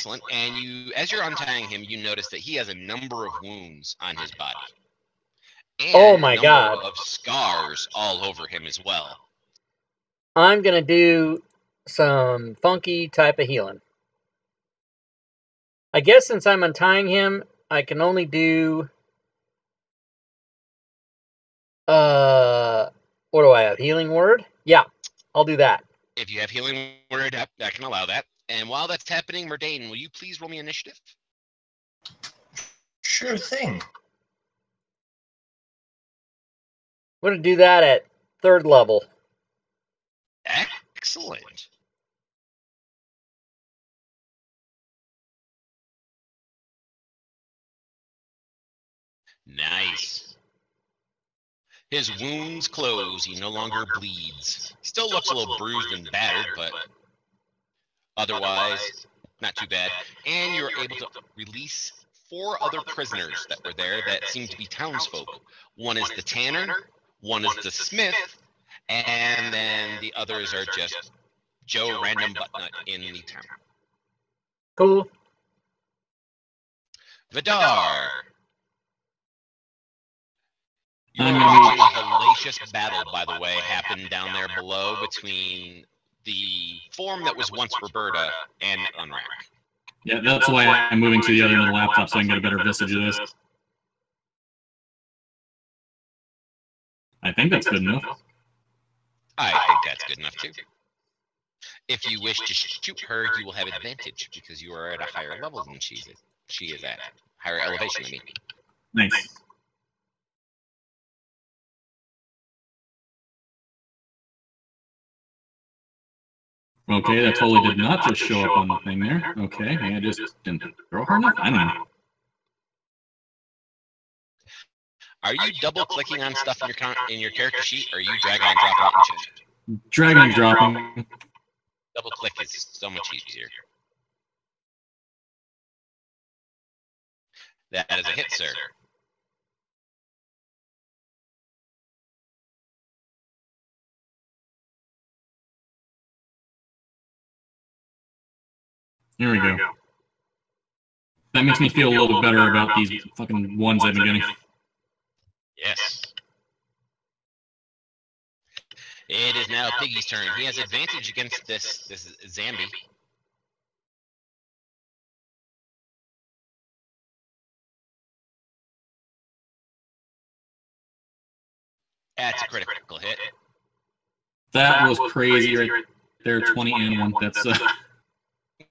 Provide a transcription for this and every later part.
Excellent. And you, as you're untying him, you notice that he has a number of wounds on his body. And oh my a God. number of scars all over him as well. I'm going to do some funky type of healing. I guess since I'm untying him, I can only do... what do I have? Healing word? Yeah, I'll do that. If you have healing word, that can allow that. And while that's happening, Murdain, will you please roll me initiative? Sure thing. I'm going to do that at 3rd level. Excellent. Nice. His wounds close. He no longer bleeds. Still looks a little bruised and battered, but otherwise, not too bad. And you're able to release 4 other prisoners that were there that seem to be townsfolk. One is the tanner, one is the smith, and then the others are just Joe Random Buttnut in the town. Cool. Vidar. You're watching a hellacious battle, by the way, happen down there below between the form that was once Roberta and Unrack. Yeah, that's why I'm moving to the other end of the laptop so I can get a better visage of this. I think that's good enough. I think that's good enough, too. If you wish to shoot her, you will have advantage because you are at a higher level than she is at. Higher elevation, I mean. Nice. Okay, that totally did not just show up on the thing there. Okay, maybe I just didn't throw her enough? I don't know. Are you double-clicking on stuff in your character sheet, or are you dragging and dropping it in chat? Dragging and dropping. Double-click is so much easier. That is a hit, sir. Here we go. That makes me feel a little bit better about these fucking ones I've been getting. Yes. It is now Piggy's turn. He has advantage against this Zambi. That's a critical hit. That was crazy right there, 20 and 1. That's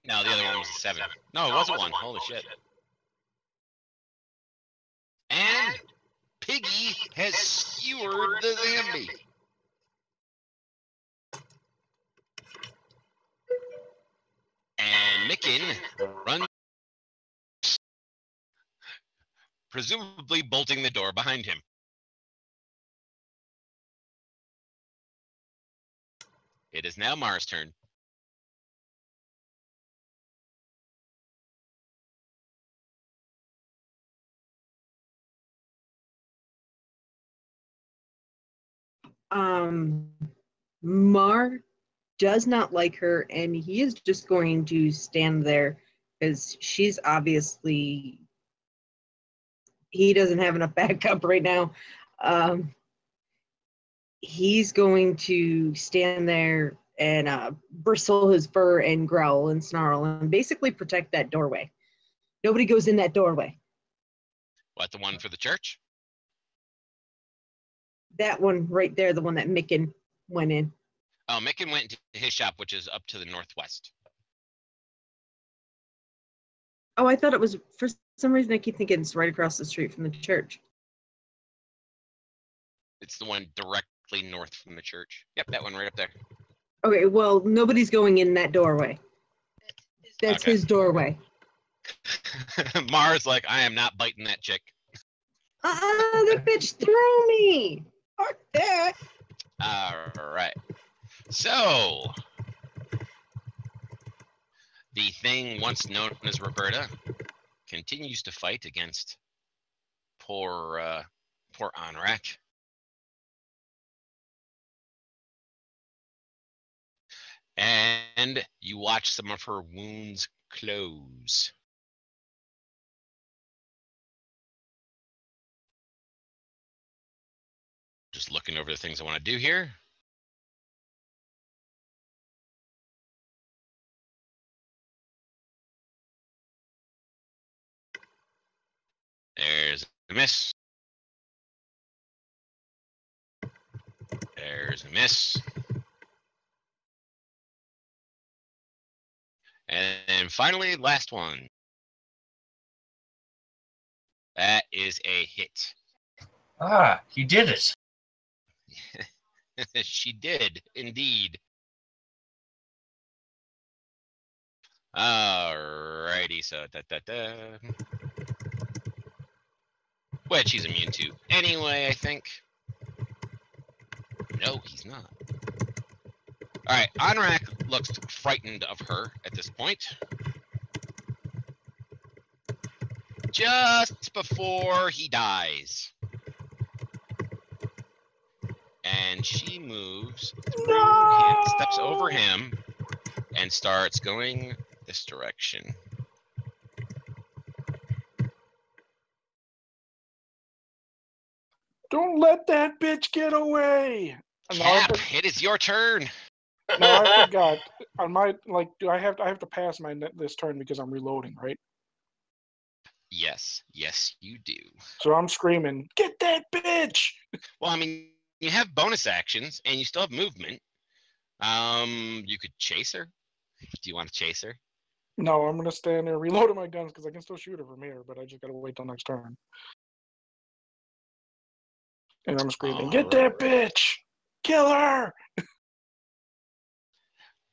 No, the other one was a 7. No, it wasn't 1. Holy shit. And Piggy has skewered the Zambi. And Micken runs, presumably bolting the door behind him. It is now Mara's turn. Mar does not like her, and he is just going to stand there because she's obviously, he doesn't have enough backup right now. He's going to stand there and bristle his fur and growl and snarl and basically protect that doorway. Nobody goes in that doorway. What, the one for the church? That one right there, the one that Micken went in. Oh, Micken went to his shop, which is up to the northwest. Oh, I thought it was, for some reason I keep thinking it's right across the street from the church. It's the one directly north from the church. Yep, that one right up there. Okay, well, nobody's going in that doorway. That's Okay. his doorway. Mara's like, I am not biting that chick. The bitch threw me. Fuck that. All right. So, the thing once known as Roberta continues to fight against poor Anrak. And you watch some of her wounds close. Just looking over the things I want to do here. There's a miss. There's a miss. And then finally, last one. That is a hit. Ah, he did it. She did, indeed. Alrighty, so which he's immune to anyway, I think. No, he's not. Alright, Anrak looks frightened of her at this point. Just before he dies. And she moves through him, steps over him, and starts going this direction. Don't let that bitch get away. Cap, it is your turn. No, I forgot. On my do I have to pass my this turn because I'm reloading, right? Yes, you do. So I'm screaming, "Get that bitch!" Well, I mean, you have bonus actions and you still have movement. You could chase her. Do you want to chase her? No, I'm gonna stand there reloading my guns because I can still shoot her from here, but I just gotta wait till next turn. And I'm screaming, "Get that bitch! Kill her!"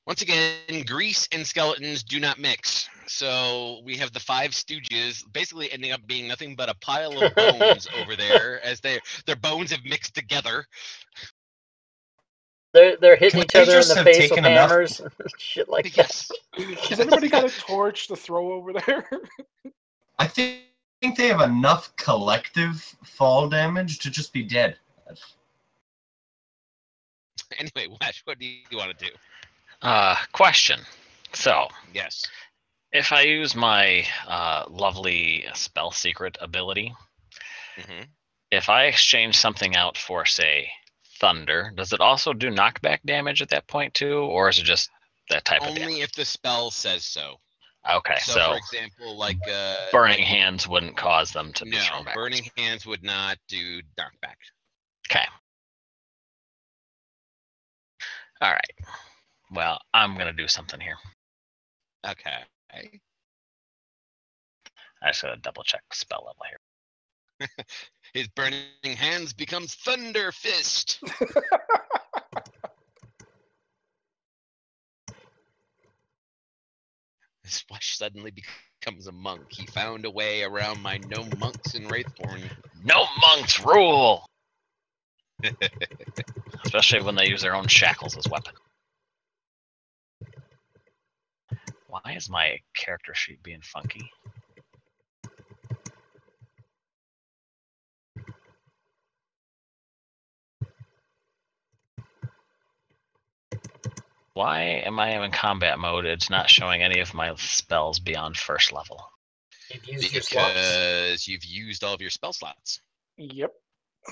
Once again, grease and skeletons do not mix. So we have the five stooges basically ending up being nothing but a pile of bones over there as their bones have mixed together. They're hitting each They other in just the have face with taken enough- hammers. Shit like that. Yes. Has anybody got a torch to throw over there? I think they have enough collective fall damage to just be dead. Anyway, Wash, what do you want to do? Question. So, Yes. if I use my lovely spell secret ability, Mm-hmm. if I exchange something out for, say, thunder, does it also do knockback damage at that point too, or is it just that type of damage? Only if the spell says so. Okay, So, so for example, like burning hands wouldn't cause them to be no, thrown back. burning hands would not do knockback. Okay. All right. Well, I'm gonna do something here. Okay. I just gotta double check spell level here. His burning hands becomes Thunder Fist. This Wash suddenly becomes a monk. He found a way around my no monks in Wraithborne. No monks rule. Especially when they use their own shackles as weapon. Why is my character sheet being funky? Why am I in combat mode? It's not showing any of my spells beyond first level. You've used your slots. Because you've used all of your spell slots. Yep.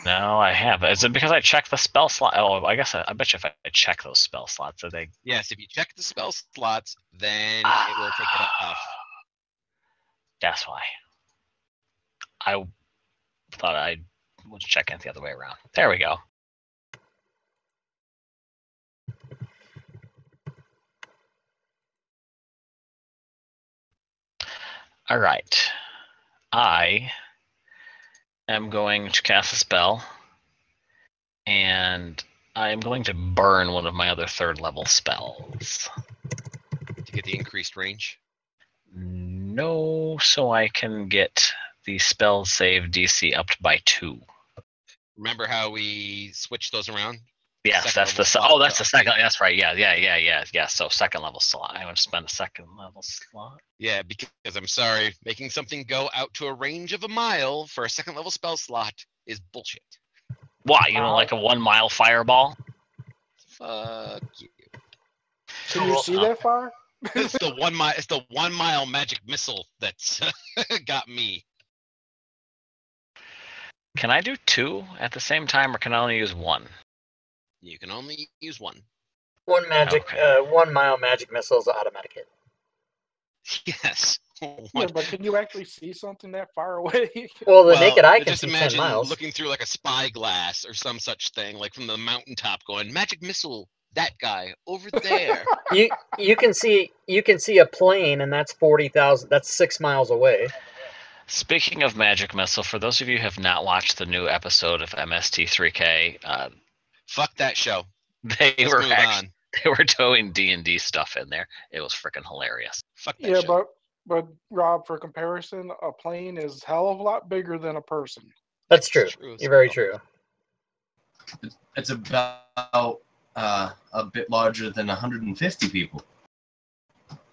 No, I have. Is it because I checked the spell slot? Oh, I guess I bet you if I check those spell slots, are they? Yes, if you check the spell slots, then it will take it off. That's why. I thought I was checking it the other way around. There we go. All right. I am going to cast a spell, and I am going to burn one of my other third level spells. To get the increased range. No, so I can get the spell save DC upped by 2. Remember how we switched those around? Yes, Second that's the level slot. oh, that's the second. That's right. Yeah. So second level slot. I want to spend a second level slot. Yeah, because I'm sorry, making something go out to a range of a mile for a second level spell slot is bullshit. Why? You don't like a 1 mile fireball? Fuck you. Can you see that far? It's the 1 mile magic missile that's got me. Can I do 2 at the same time, or can I only use 1? You can only use 1. 1 magic, Okay. 1 mile magic missile is automatic hit. Yes. Yeah, but can you actually see something that far away? Well, the naked eye can just see 10 imagine miles. looking through like a spyglass or some such thing, like from the mountaintop, going magic missile. That guy over there. You can see a plane, and that's 40,000. That's 6 miles away. Speaking of magic missile, for those of you who have not watched the new episode of MST3K, Fuck that show. they Let's were move on. they were towing D&D stuff in there. It was freaking hilarious. Fuck that Yeah, show. but Rob, for comparison, a plane is a hell of a lot bigger than a person. That's true. as You're very well. true. It's about a bit larger than 150 people,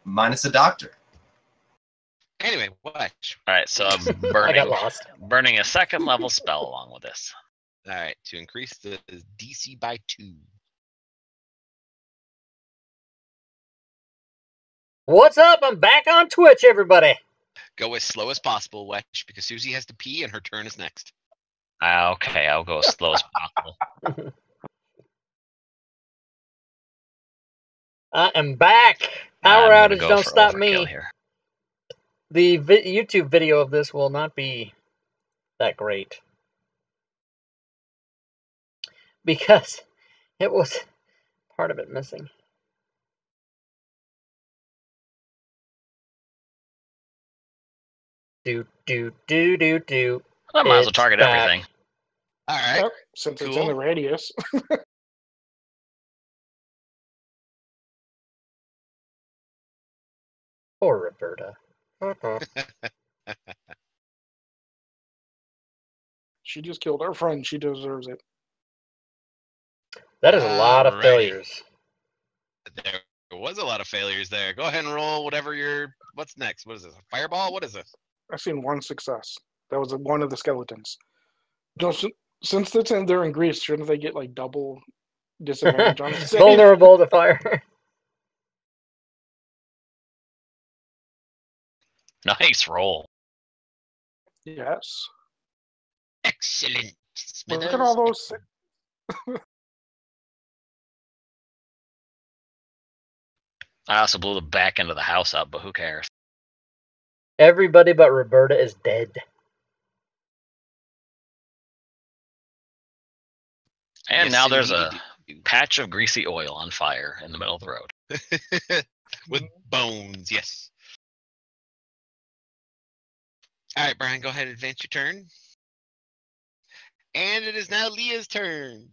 minus a doctor. Anyway, watch. All right, so I'm I got lost. burning a 2nd level spell along with this. All right, to increase the DC by 2. What's up? I'm back on Twitch, everybody. Go as slow as possible, Wesh, because Susie has to pee and her turn is next. Okay, I'll go as slow as possible. I am back. I'm Power gonna outage go don't for stop overkill me. here. The YouTube video of this will not be that great. Because it was part of it missing. Do. I might as well It's target back. everything. All right. Yep, since it's in cool. the radius. Poor Roberta. She just killed her friend. She deserves it. That is a lot of Alrighty. failures. There was a lot of failures there. Go ahead and roll whatever what's next? What is this? A fireball? What is this? I've seen 1 success. That was one of the skeletons. Since they're in Greece, shouldn't they get like double disadvantage on the save? Vulnerable to fire. Nice roll. Yes. Excellent. Look at all those. I also blew the back end of the house up, but who cares? Everybody but Roberta is dead. And Yes, now there's a indeed. patch of greasy oil on fire in the middle of the road. With bones, yes. All right, Brian, go ahead and advance your turn. And it is now Leah's turn.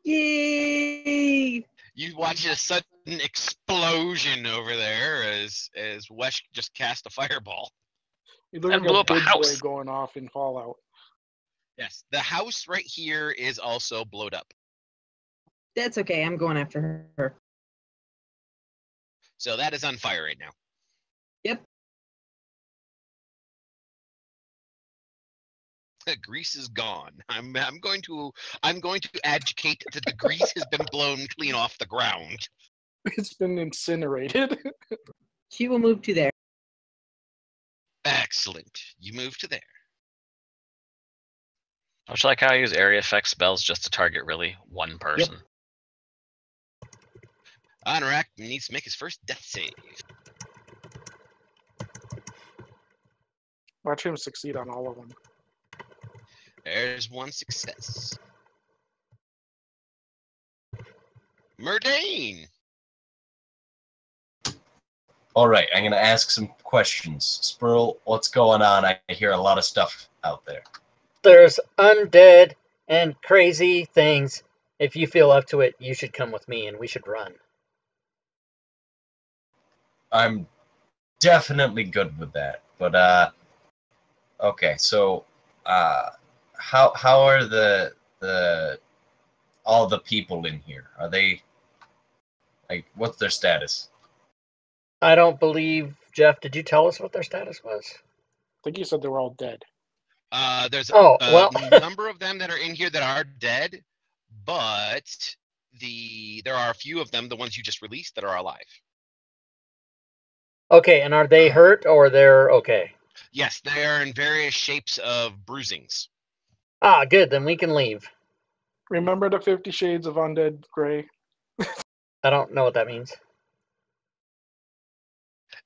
Yay! You watch a sudden explosion over there as Wesh just cast a fireball. You look And like blew a up a big boy house. going off in Fallout. Yes, the house right here is also blowed up. That's okay. I'm going after her. So that is on fire right now. Yep. The grease is gone. I'm going to adjudicate that the grease has been blown clean off the ground. It's been incinerated. She will move to there. Excellent. You move to there. Much like how I use area effect spells just to target really one person. Anorak needs to make his first death save. Watch him succeed on all of them. There's one success. Murdane. All right, I'm gonna ask some questions. Spurl, what's going on? I hear a lot of stuff out there. There's undead and crazy things. If you feel up to it, you should come with me and we should run. I'm definitely good with that. But okay, so how are the all the people in here? Are they like what's their status? I don't believe, Jeff, did you tell us what their status was? I think you said they were all dead. There's Oh, a well. number of them that are in here that are dead, but there are a few of them, the ones you just released, that are alive. Okay, and are they hurt or they're okay? Yes, they are in various shapes of bruisings. Ah, good. Then we can leave. Remember the 50 Shades of Undead Grey? I don't know what that means.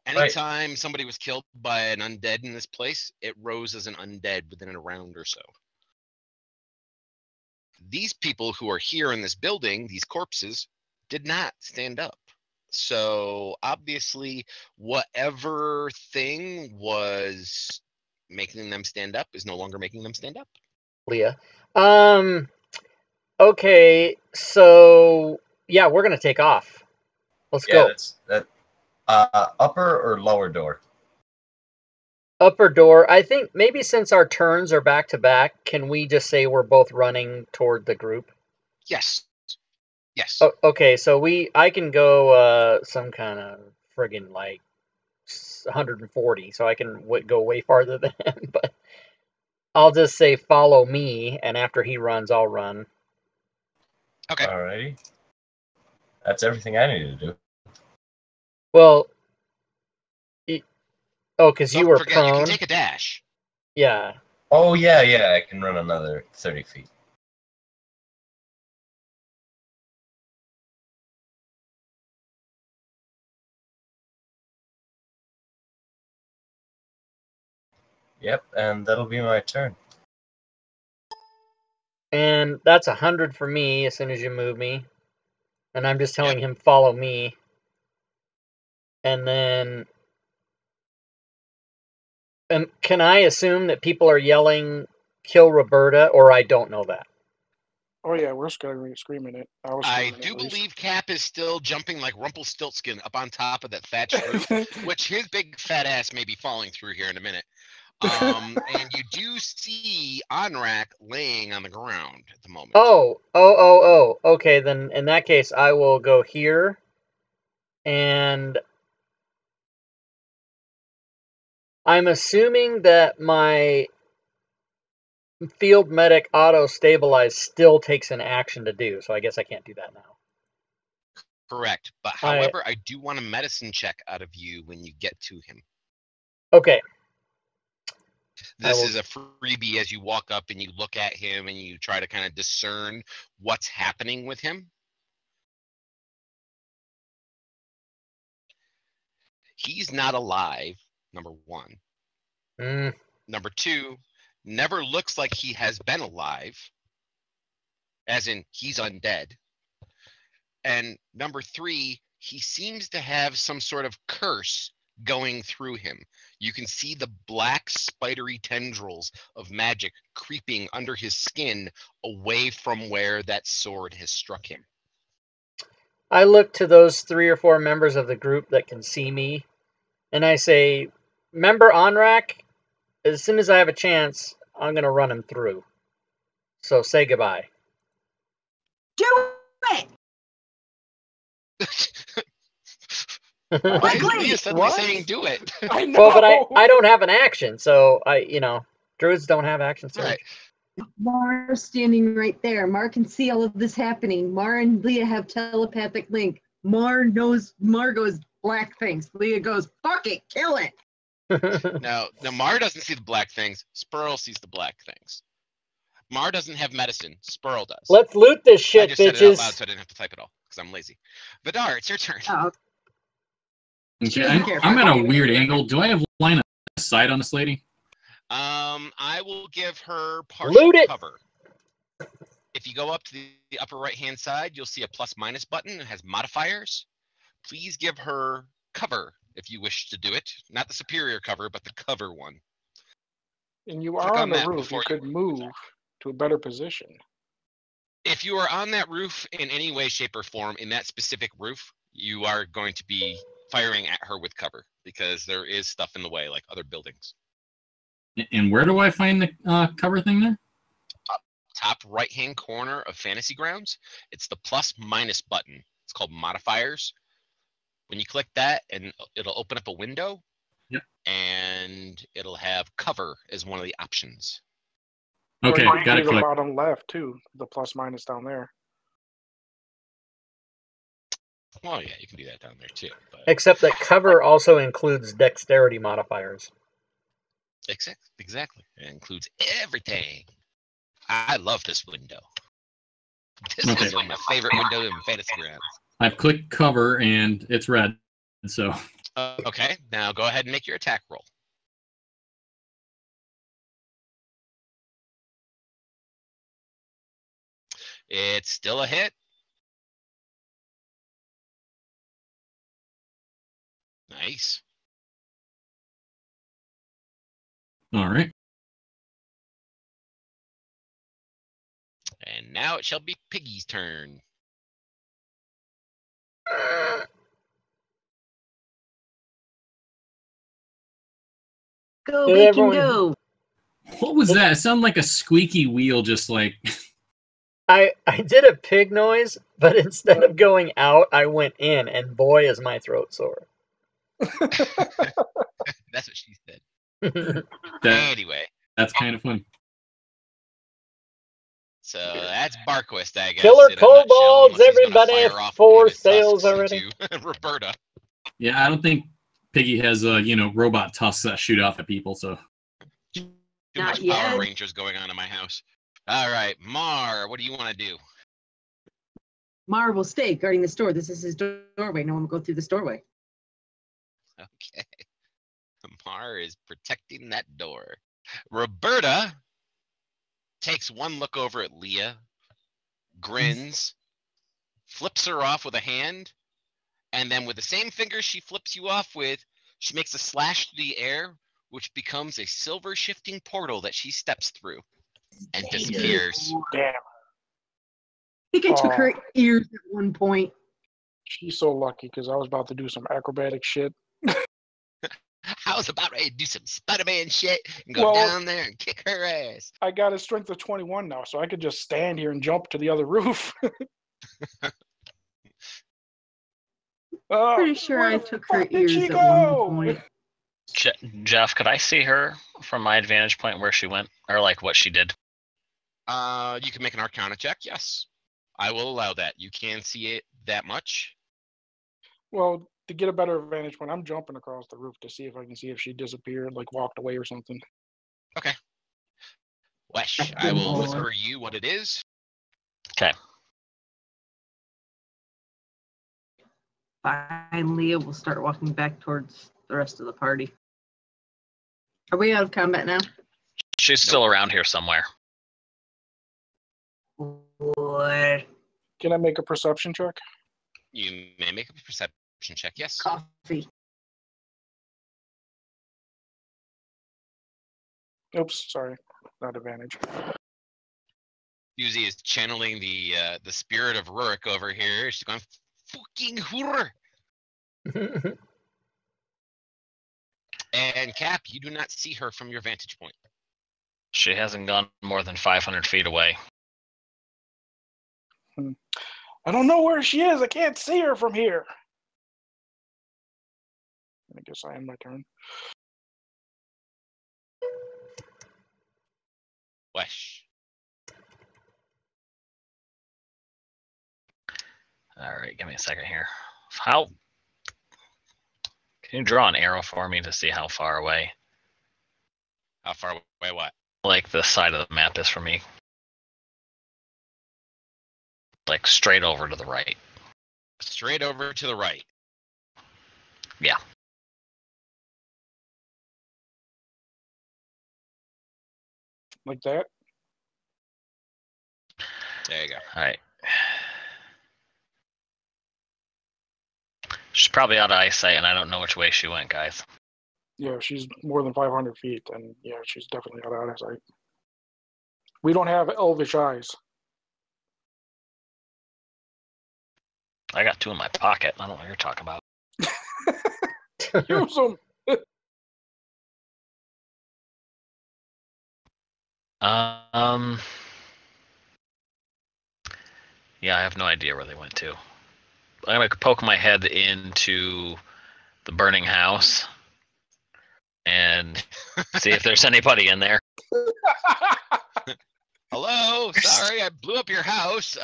Anytime somebody was killed by an undead in this place, it rose as an undead within a round or so. These people who are here in this building, these corpses, did not stand up. So obviously, whatever thing was making them stand up is no longer making them stand up. Leah. Okay, so yeah, we're gonna take off. Let's go. That's that. Upper or lower door? Upper door. I think maybe since our turns are back to back, can we just say we're both running toward the group? Yes. Yes. Oh, okay, so I can go some kind of friggin' like 140, so I can go way farther than him. But I'll just say follow me, and after he runs, I'll run. Okay. Alrighty. That's everything I need to do. Well, because you Don't were forget, prone. you can take a dash. Yeah. Oh, yeah, I can run another 30 feet. Yep, and that'll be my turn. And that's 100 for me as soon as you move me. And I'm just telling him, follow me. And then... And can I assume that people are yelling, kill Roberta, or I don't know that? Oh yeah, we're screaming it. I do believe Cap is still jumping like Rumpelstiltskin up on top of that thatched roof, which his big fat ass may be falling through here in a minute. And you do see Onrak laying on the ground at the moment. Oh. Okay, then in that case, I will go here. And I'm assuming that my field medic auto stabilize still takes an action to do, so I guess I can't do that now. Correct. But however, I do want a medicine check out of you when you get to him. Okay. This is a freebie as you walk up and you look at him and you try to kind of discern what's happening with him. He's not alive, number one. Number two, never looks like he has been alive, as in he's undead. And number three, he seems to have some sort of curse going through him. You can see the black spidery tendrils of magic creeping under his skin away from where that sword has struck him. I look to those 3 or 4 members of the group that can see me, and I say, Member Onrak, as soon as I have a chance, I'm going to run him through. So say goodbye. Do it! Why is Leah suddenly saying do it? I know. Well, but I don't have an action, so druids don't have actions. Right. Mar's standing right there. Mar can see all of this happening. Mar and Leah have telepathic link. Mar goes black things. Leah goes, fuck it, kill it. Now Mar doesn't see the black things. Spurl sees the black things. Mar doesn't have medicine. Spurl does. Let's loot this shit, I just said it out loud so I didn't have to type it all because I'm lazy. Vidar, it's your turn. Oh. Okay, I'm at a weird angle. Do I have line of sight on this lady? I will give her partial cover. If you go up to the upper right-hand side, you'll see a plus-minus button. It has modifiers. Please give her cover if you wish to do it. Not the superior cover, but the cover one. And you are on the roof. You could move to a better position. If you are on that roof in any way, shape, or form, in that specific roof, you are going to be firing at her with cover because there is stuff in the way, like other buildings. And where do I find the cover thing there? Top right-hand corner of Fantasy Grounds. It's the plus-minus button. It's called modifiers. When you click that, and it'll open up a window, and it'll have cover as one of the options. Okay, got it. The bottom left too. The plus-minus down there. Well, yeah, you can do that down there too. But Except that cover also includes dexterity modifiers. exactly, it includes everything. I love this window. This Okay. window is my favorite window in Fantasy Grounds. I've clicked cover and it's red. So Okay, now go ahead and make your attack roll. It's still a hit. Nice. all right. And now it shall be Piggy's turn. Go, Did bacon, everyone- go. What was that? It sounded like a squeaky wheel, just like. I did a pig noise, but instead of going out, I went in, and boy, is my throat sore. That's what she said. That, Anyway, that's kind of funny. so that's Barquist, I guess. Killer in a nutshell, kobolds, unless he's gonna everybody, fire off 4 one of his sales tusks already. into Roberta. Yeah, I don't think Piggy has robot tusks that shoot off at people. So Too Not much yet. Power Rangers going on in my house. All right, Mar, what do you want to do? Mar will stay guarding this door. This is his doorway. No one will go through this doorway. Okay. Mar is protecting that door. Roberta takes one look over at Leah, grins, flips her off with a hand, and then with the same finger she flips you off with, she makes a slash through the air, which becomes a silver shifting portal that she steps through and disappears. Damn. I think I took her ears at one point. She's so lucky because I was about to do some acrobatic shit. I was about ready to do some Spider-Man shit and go Well- down there and kick her ass. I got a strength of 21 now, so I could just stand here and jump to the other roof. Pretty sure where I the took her fuck did ears she at go? one point. Jeff, could I see her from my vantage point where she went, or like what she did? You can make an Arcana check, yes. I will allow that. You can see it that much. Well, to get a better vantage point, I'm jumping across the roof to see if I can see if she disappeared, like walked away or something. Okay. Wesh, I will whisper you what it is. Okay. Fine, Leah will start walking back towards the rest of the party. Are we out of combat now? She's still around here somewhere. What? Can I make a perception check? You may make a perception check, yes. Coffee. Oops, sorry, not advantage. Susie is channeling the spirit of Rurik over here. She's going, fucking horror. And Cap, you do not see her from your vantage point. She hasn't gone more than 500 feet away. I don't know where she is. I can't see her from here. I guess I end my turn. Wesh. All right, give me a second here. How? Can you draw an arrow for me to see how far away, How far away what? like the side of the map is from me? Like straight over to the right. Straight over to the right. Yeah. Like that? There you go. All right. She's probably out of eyesight, and I don't know which way she went, guys. Yeah, she's more than 500 feet, and yeah, she's definitely out of sight. We don't have elvish eyes. I got two in my pocket. I don't know what you're talking about. Use them. Yeah, I have no idea where they went to. I'm gonna poke my head into the burning house and see if there's anybody in there. Hello, sorry I blew up your house.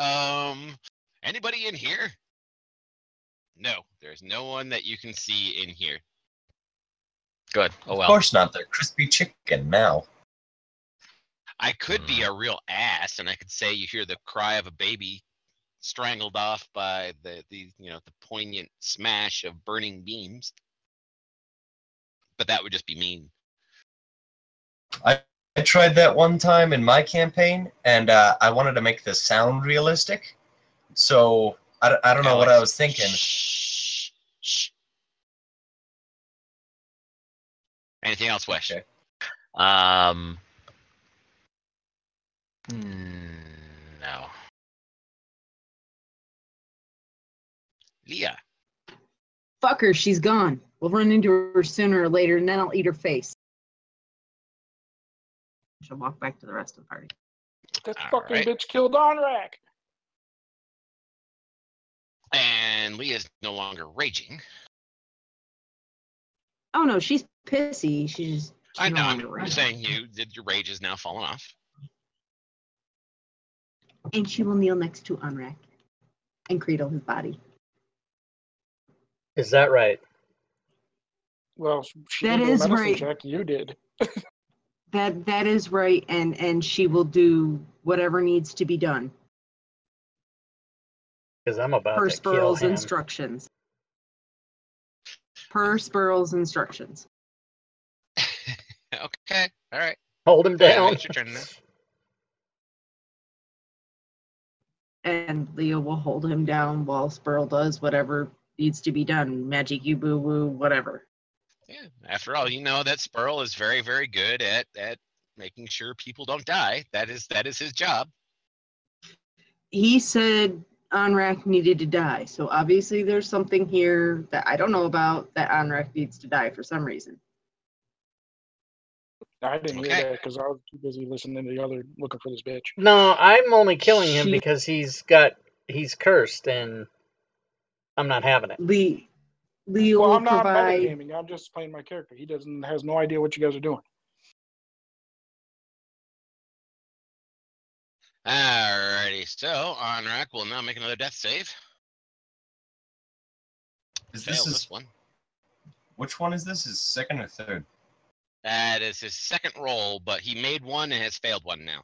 Anybody in here? No, there's no one that you can see in here. Good. Oh Of well. course not. They're crispy chicken now. I could be a real ass, and I could say you hear the cry of a baby strangled off by the poignant smash of burning beams. But that would just be mean. I tried that one time in my campaign, and I wanted to make the sound realistic. So I don't know what I was thinking. Shh, shh. Anything else, Wesh? Okay. No. Leah. Fuck her, she's gone. We'll run into her sooner or later, and then I'll eat her face. She'll walk back to the rest of the party. That All fucking right. bitch killed Onrak. And Leah's no longer raging. Oh no, she's pissy. She's I no know. longer I'm raging. saying your rage is now fallen off. And she will kneel next to Unrack and cradle his body. Is that right? Well, she That didn't do a is medicine right. check. You did. That is right, and she will do whatever needs to be done Because I'm about per to kill Spurl's him. instructions. Per Spurl's instructions. Okay. All right. Hold him Go ahead, down. it's your turn now. And Leo will hold him down while Spurl does whatever needs to be done. Magic you boo woo, whatever. Yeah. After all, you know that Spurl is very, very good at making sure people don't die. That is his job. He said Onrak needed to die, so obviously there's something here that I don't know about that Onrak needs to die for some reason. I didn't Okay. hear that because I was too busy listening to the other looking for this bitch. No, I'm only killing him She- because he's cursed, and I'm not having it. Leo Well, will I'm not provide. metagaming. I'm just playing my character. He has no idea what you guys are doing. Alrighty. So Onrak will now make another death save. Fails this one. Which one is this? Is second or third? That is his second roll, but he made one and has failed one now.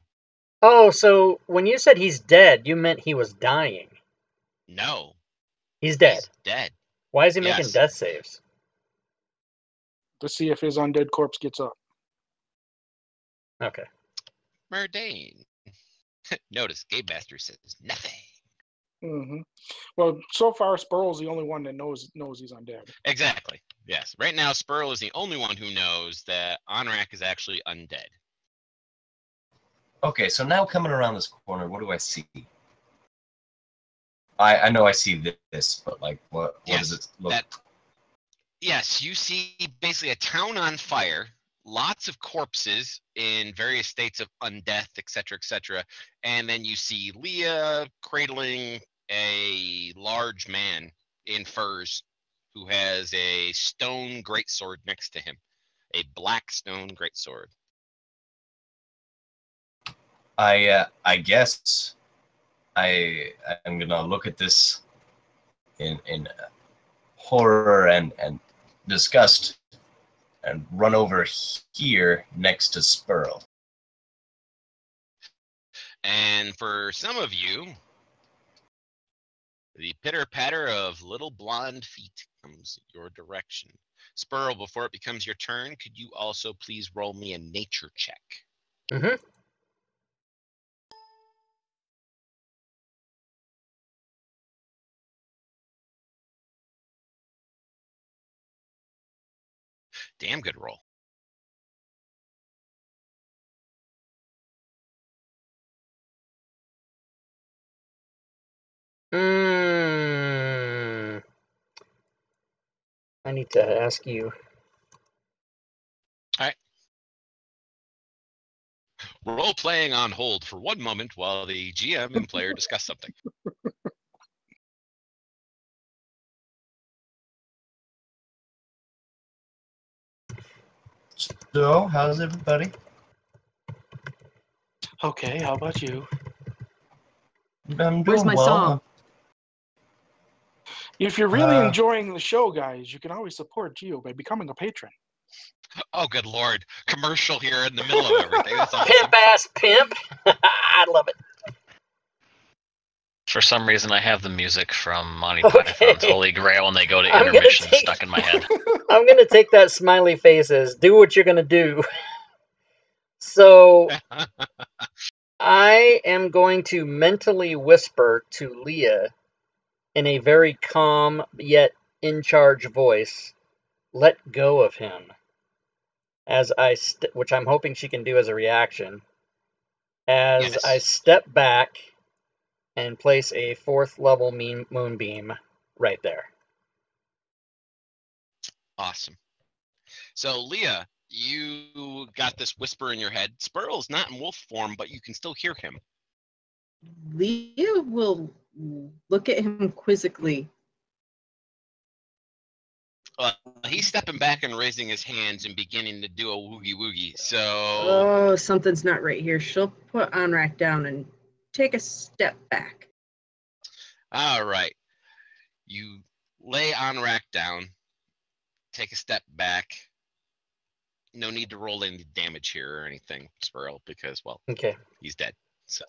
Oh, so when you said he's dead, you meant he was dying. No, He's dead. he's dead. Why is he making Yes. death saves? To see if his undead corpse gets up. Okay. Murdane. Notice Game Master says nothing. Mm-hmm. Well, so far, Spurl's the only one that knows he's undead. Exactly. Yes. Right now, Spurl is the only one who knows that Onrak is actually undead. Okay, so now coming around this corner, what do I see? I know I see this, but like, what Yes, does it look? Yes, you see basically a town on fire, lots of corpses in various states of undeath, etc., and then you see Leah cradling a large man in furs who has a stone greatsword next to him, a black stone greatsword. I guess I'm gonna look at this in horror and disgust and run over here next to Spurl. And for some of you, the pitter-patter of little blonde feet comes your direction. Spurl, before it becomes your turn, could you also please roll me a nature check? Mm-hmm. Damn good roll. I need to ask you. All right. Role playing on hold for one moment while the GM and player discuss something. So, how's everybody? Okay, how about you? I'm Where's doing my well. song? If you're really enjoying the show, guys, you can always support Geo by becoming a patron. Oh, good lord! Commercial here in the middle of everything. That's awesome. Pimp ass pimp. I love it. For some reason, I have the music from Monty Okay. Python's Holy Grail when they go to I'm gonna intermission take- stuck in my head. I'm gonna take that smiley face as do what you're gonna do. So I am going to mentally whisper to Leah in a very calm yet in charge voice, "Let go of him." As which I'm hoping she can do as a reaction. As Yes. I step back and place a 4th level moonbeam right there. Awesome. So, Leah, you got this whisper in your head. Spurl's not in wolf form, but you can still hear him. Leah will look at him quizzically. He's stepping back and raising his hands and beginning to do a woogie woogie. So, Oh, something's not right here. She'll put Onrak down and take a step back. all right. You lay Onrak down, take a step back. No need to roll any damage here or anything, Spurl, because, well, Okay. he's dead. So,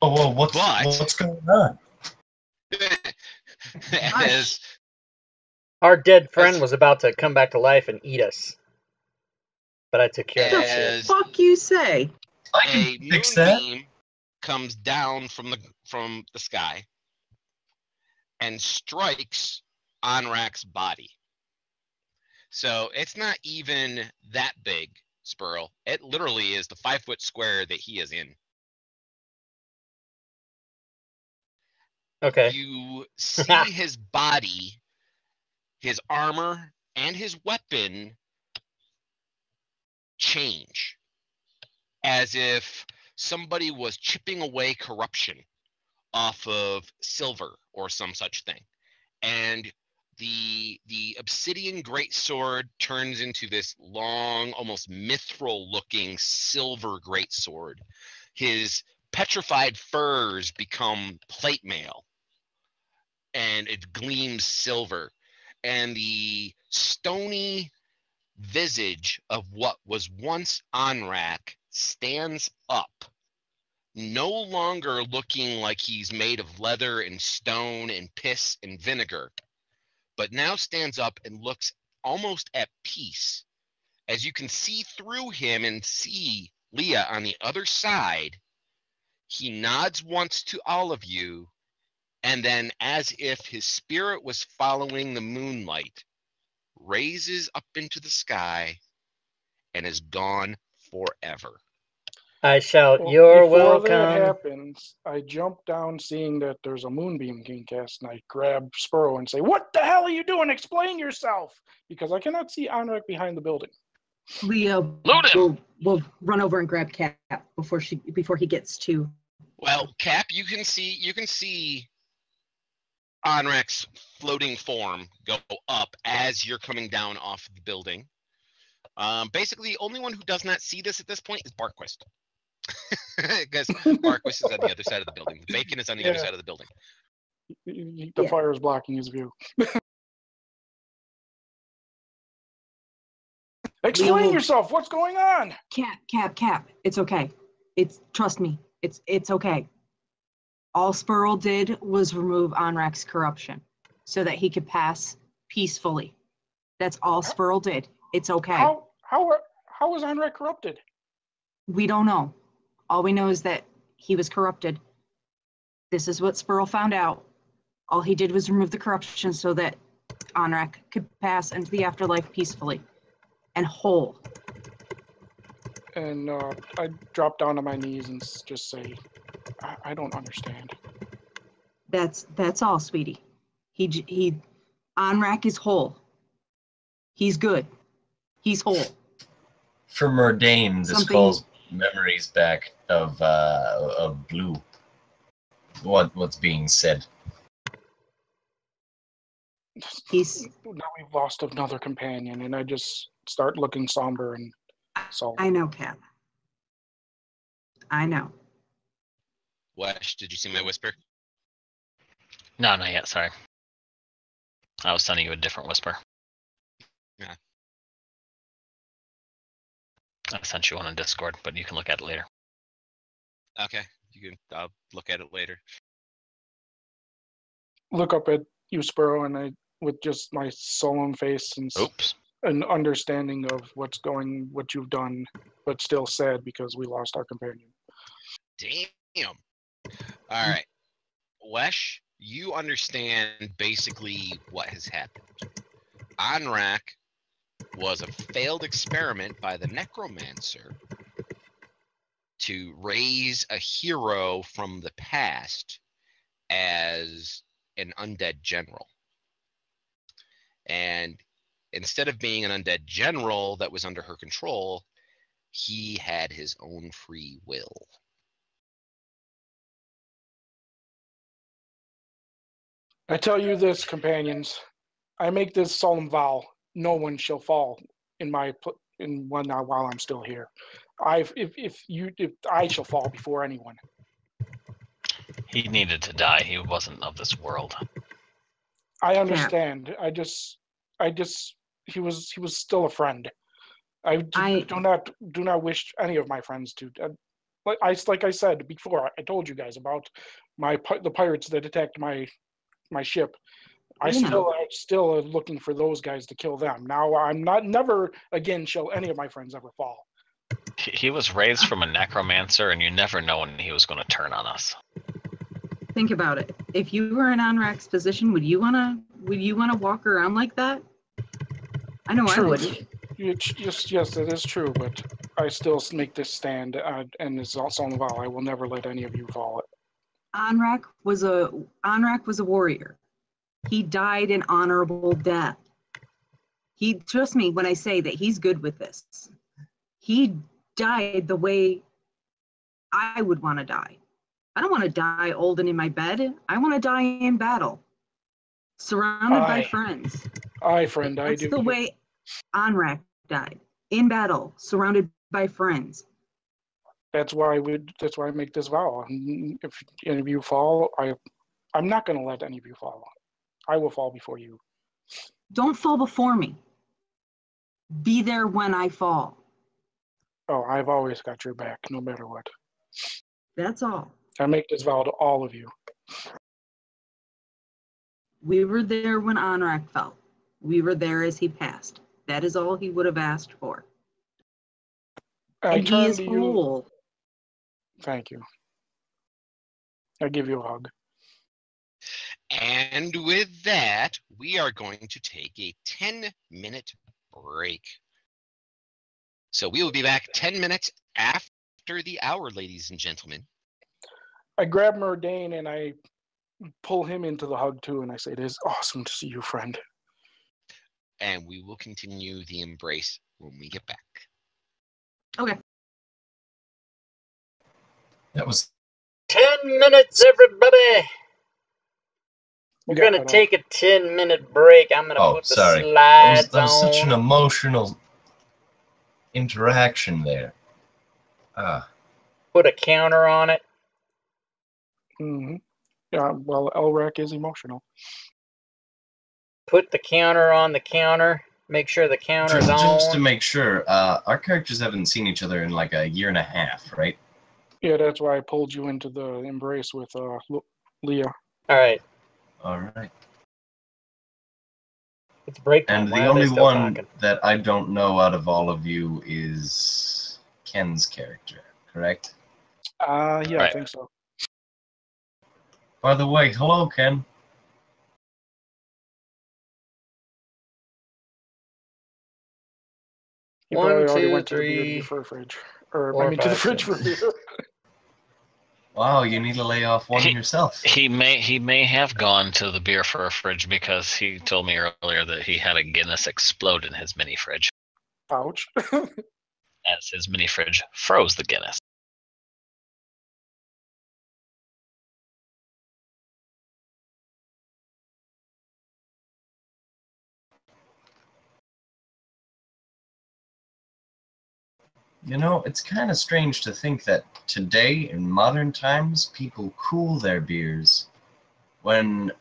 Oh, well, what's going on? as Our dead friend was about to come back to life and eat us. But I took care of that shit. as Fuck you say. I a can fix that. moonbeam comes down from the sky and strikes Onrak's body. So it's not even that big, Spurl. It literally is the 5-foot square that he is in. Okay. You see his body, his armor, and his weapon change, as if somebody was chipping away corruption off of silver or some such thing. And the obsidian greatsword turns into this long, almost mithril looking silver greatsword. His petrified furs become plate mail and it gleams silver, and the stony visage of what was once Onrak stands up, no longer looking like he's made of leather and stone and piss and vinegar, but now stands up and looks almost at peace. As you can see through him and see Leah on the other side, he nods once to all of you, and then, as if his spirit was following the moonlight, raises up into the sky and is gone forever. I shout, Well, "You're before that welcome." happens, I jump down seeing that there's a moonbeam being cast, and I grab Spurl and say, "What the hell are you doing? Explain yourself!" Because I cannot see Onrak behind the building. Leah Loot him! will run over and grab Cap before he gets to. Well, Cap, you can see Onrak's floating form go up as you're coming down off the building. Basically, the only one who does not see this at this point is Barquist. Because Barquist is on the other side of the building. The bacon is on the other side of the building. The fire is blocking his view. Explain yourself. What's going on? Cap. It's okay. Trust me. It's okay. All Spurl did was remove Onrak's corruption so that he could pass peacefully. That's all Spurl did. It's okay. How was Onrak corrupted? We don't know. All we know is that he was corrupted. This is what Spurl found out. All he did was remove the corruption so that Onrak could pass into the afterlife peacefully and whole. And I drop down on my knees and just say, I don't understand. That's all, sweetie. Onrak is whole. He's good. He's whole. For Murdain, this Something- calls memories back of Blue. What's being said? Now we've lost another companion, and I just start looking somber and sullen. I know, Cap. I know. Wesh, did you see my whisper? No, not yet. Sorry. I was sending you a different whisper. Yeah. I sent you one on Discord, but you can look at it later. Okay, you can. I'll look at it later. Look up at you, Sparrow, and I, with just my solemn face and Oops. an understanding of what you've done, but still sad because we lost our companion. Damn. All right, Wesh, you understand basically what has happened. Anrak was a failed experiment by the necromancer to raise a hero from the past as an undead general. And instead of being an undead general that was under her control, he had his own free will. I tell you this, companions, I make this solemn vow: no one shall fall while I'm still here. If I shall fall before anyone. He needed to die. He wasn't of this world. I understand. He was still a friend. I do not wish any of my friends to. Like I said before, I told you guys about the pirates that attacked my ship. I'm still looking for those guys to kill them. Now I'm never again shall any of my friends ever fall. He was raised from a necromancer, and you never know when he was going to turn on us. Think about it. If you were in Anrak's position, would you wanna walk around like that? I know I would. Yes, it is true, but I still make this stand, and this solemn vow: I will never let any of you fall. Anrak was a warrior. He died an honorable death. Trust me when I say that he's good with this. He died the way I would want to die. I don't want to die old and in my bed. I want to die in battle, surrounded by friends. Friend, I do. That's the way Anrak died, in battle, surrounded by friends. That's why I make this vow. If any of you fall, I'm not going to let any of you fall. I will fall before you. Don't fall before me. Be there when I fall. Oh, I've always got your back, no matter what. That's all. I make this vow to all of you. We were there when Anrak fell. We were there as he passed. That is all he would have asked for. And he is whole. Thank you. I give you a hug. And with that, we are going to take a 10-minute break. So we will be back 10 minutes after the hour, ladies and gentlemen. I grab Murdane and I pull him into the hug too, and I say, "It is awesome to see you, friend." And we will continue the embrace when we get back. Okay. That was 10 minutes, everybody. We're going to take a 10-minute break. I'm going to put the slides that was such an on. emotional interaction there. Put a counter on it. Mm-hmm. Yeah, well, Elrac is emotional. Put the counter on the counter. Make sure the counter's on. Just to make sure, our characters haven't seen each other in like a year and a half, right? Yeah, that's why I pulled you into the embrace with Leah. All right. All right. It's break time. And Why the are they only still one talking? that I don't know out of all of you is Ken's character, correct? Yeah, Right. I think so. By the way, hello, Ken. He probably 1, already 2, went 3, to the fridge. Or, 4, I mean, to the 5, fridge 6. for beer. Wow, you need to lay off one yourself. He may have gone to the beer for a fridge because he told me earlier that he had a Guinness explode in his mini fridge. Ouch. As his mini fridge froze the Guinness. You know, it's kind of strange to think that today, in modern times, people cool their beers. When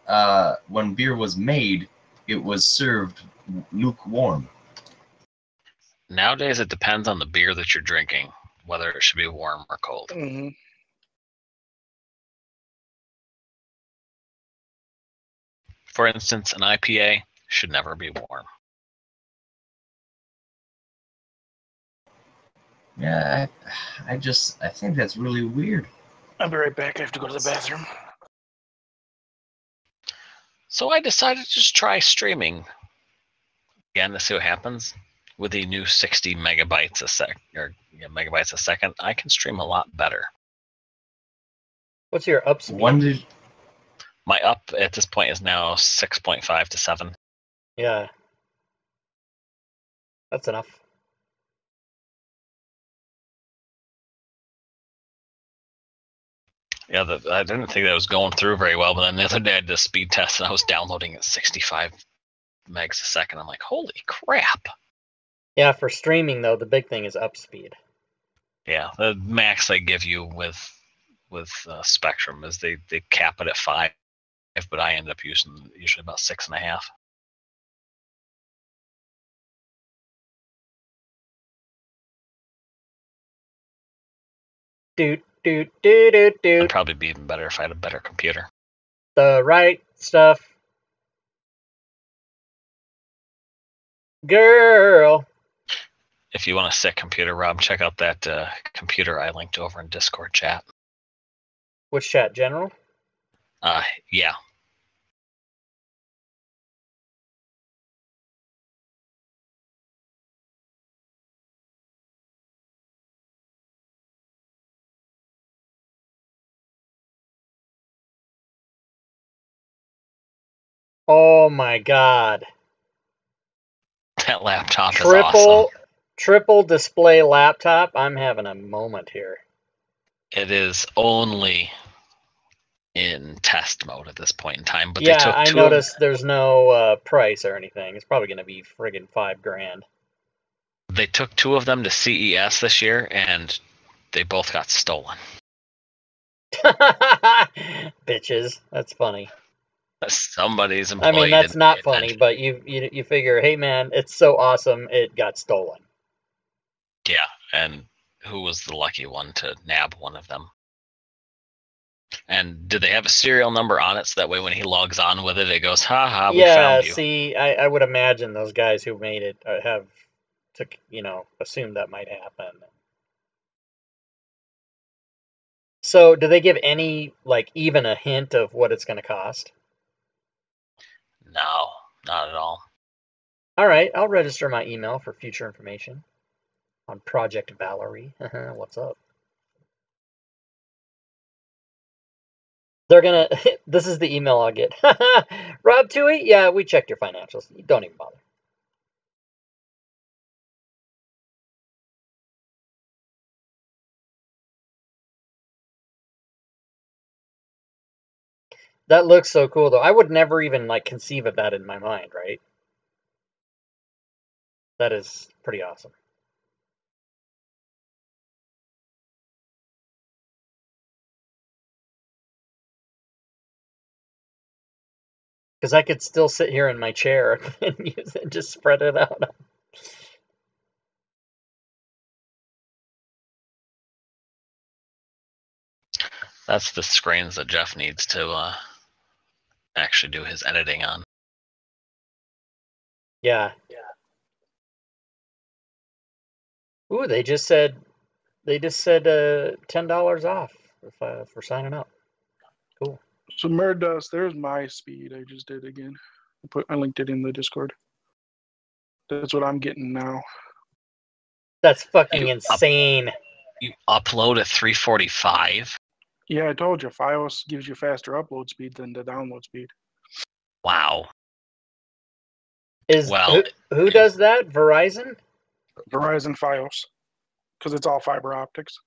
beer was made, it was served lukewarm. Nowadays, it depends on the beer that you're drinking, whether it should be warm or cold. Mm-hmm. For instance, an IPA should never be warm. Yeah, I think that's really weird. I'll be right back. I have to go to the bathroom. So I decided to just try streaming again to see what happens. With the new 60 megabytes a megabytes a second, I can stream a lot better. What's your up speed? My up at this point is now 6.5 to 7. Yeah. That's enough. Yeah, I didn't think that was going through very well, but then the other day I did a speed test and I was downloading at 65 megs a second. I'm like, holy crap. Yeah, for streaming though, the big thing is up speed. Yeah, the max they give you with Spectrum is they cap it at 5, but I end up using usually about 6.5. It'd probably be even better if I had a better computer. The right stuff. Girl. If you want a sick computer, Rob, check out that computer I linked over in Discord chat. Which chat? General? Yeah. Oh my god. That laptop is awesome. Triple display laptop. I'm having a moment here. It is only in test mode at this point in time, but yeah, they took I noticed there's no price or anything. It's probably going to be friggin' $5,000. They took 2 of them to CES this year, and they both got stolen. Bitches, that's funny. Somebody's employee. I mean, that's not funny, but you figure, hey man, it's so awesome, it got stolen. Yeah, and who was the lucky one to nab one of them? And did they have a serial number on it so that way when he logs on with it, it goes, ha, we found you? Yeah, see, I would imagine those guys who made it have to, assume that might happen. So, do they give any, even a hint of what it's going to cost? No, not at all. All right, I'll register my email for future information on Project Valerie. What's up? They're gonna. This is the email I'll get. Rob Toohey? Yeah, we checked your financials. Don't even bother. That looks so cool, though. I would never even conceive of that in my mind, right? That is pretty awesome. Because I could still sit here in my chair and use it, just spread it out. That's the screens that Jeff needs to actually do his editing on. Yeah. Ooh, they just said $10 off for signing up. Cool. So Murdos, there's my speed. I just did again. I linked it in the Discord. That's what I'm getting now. That's fucking insane. You upload at 345? Yeah, I told you, Fios gives you faster upload speed than the download speed. Wow. Who does that? Verizon? Verizon Fios, because it's all fiber optics.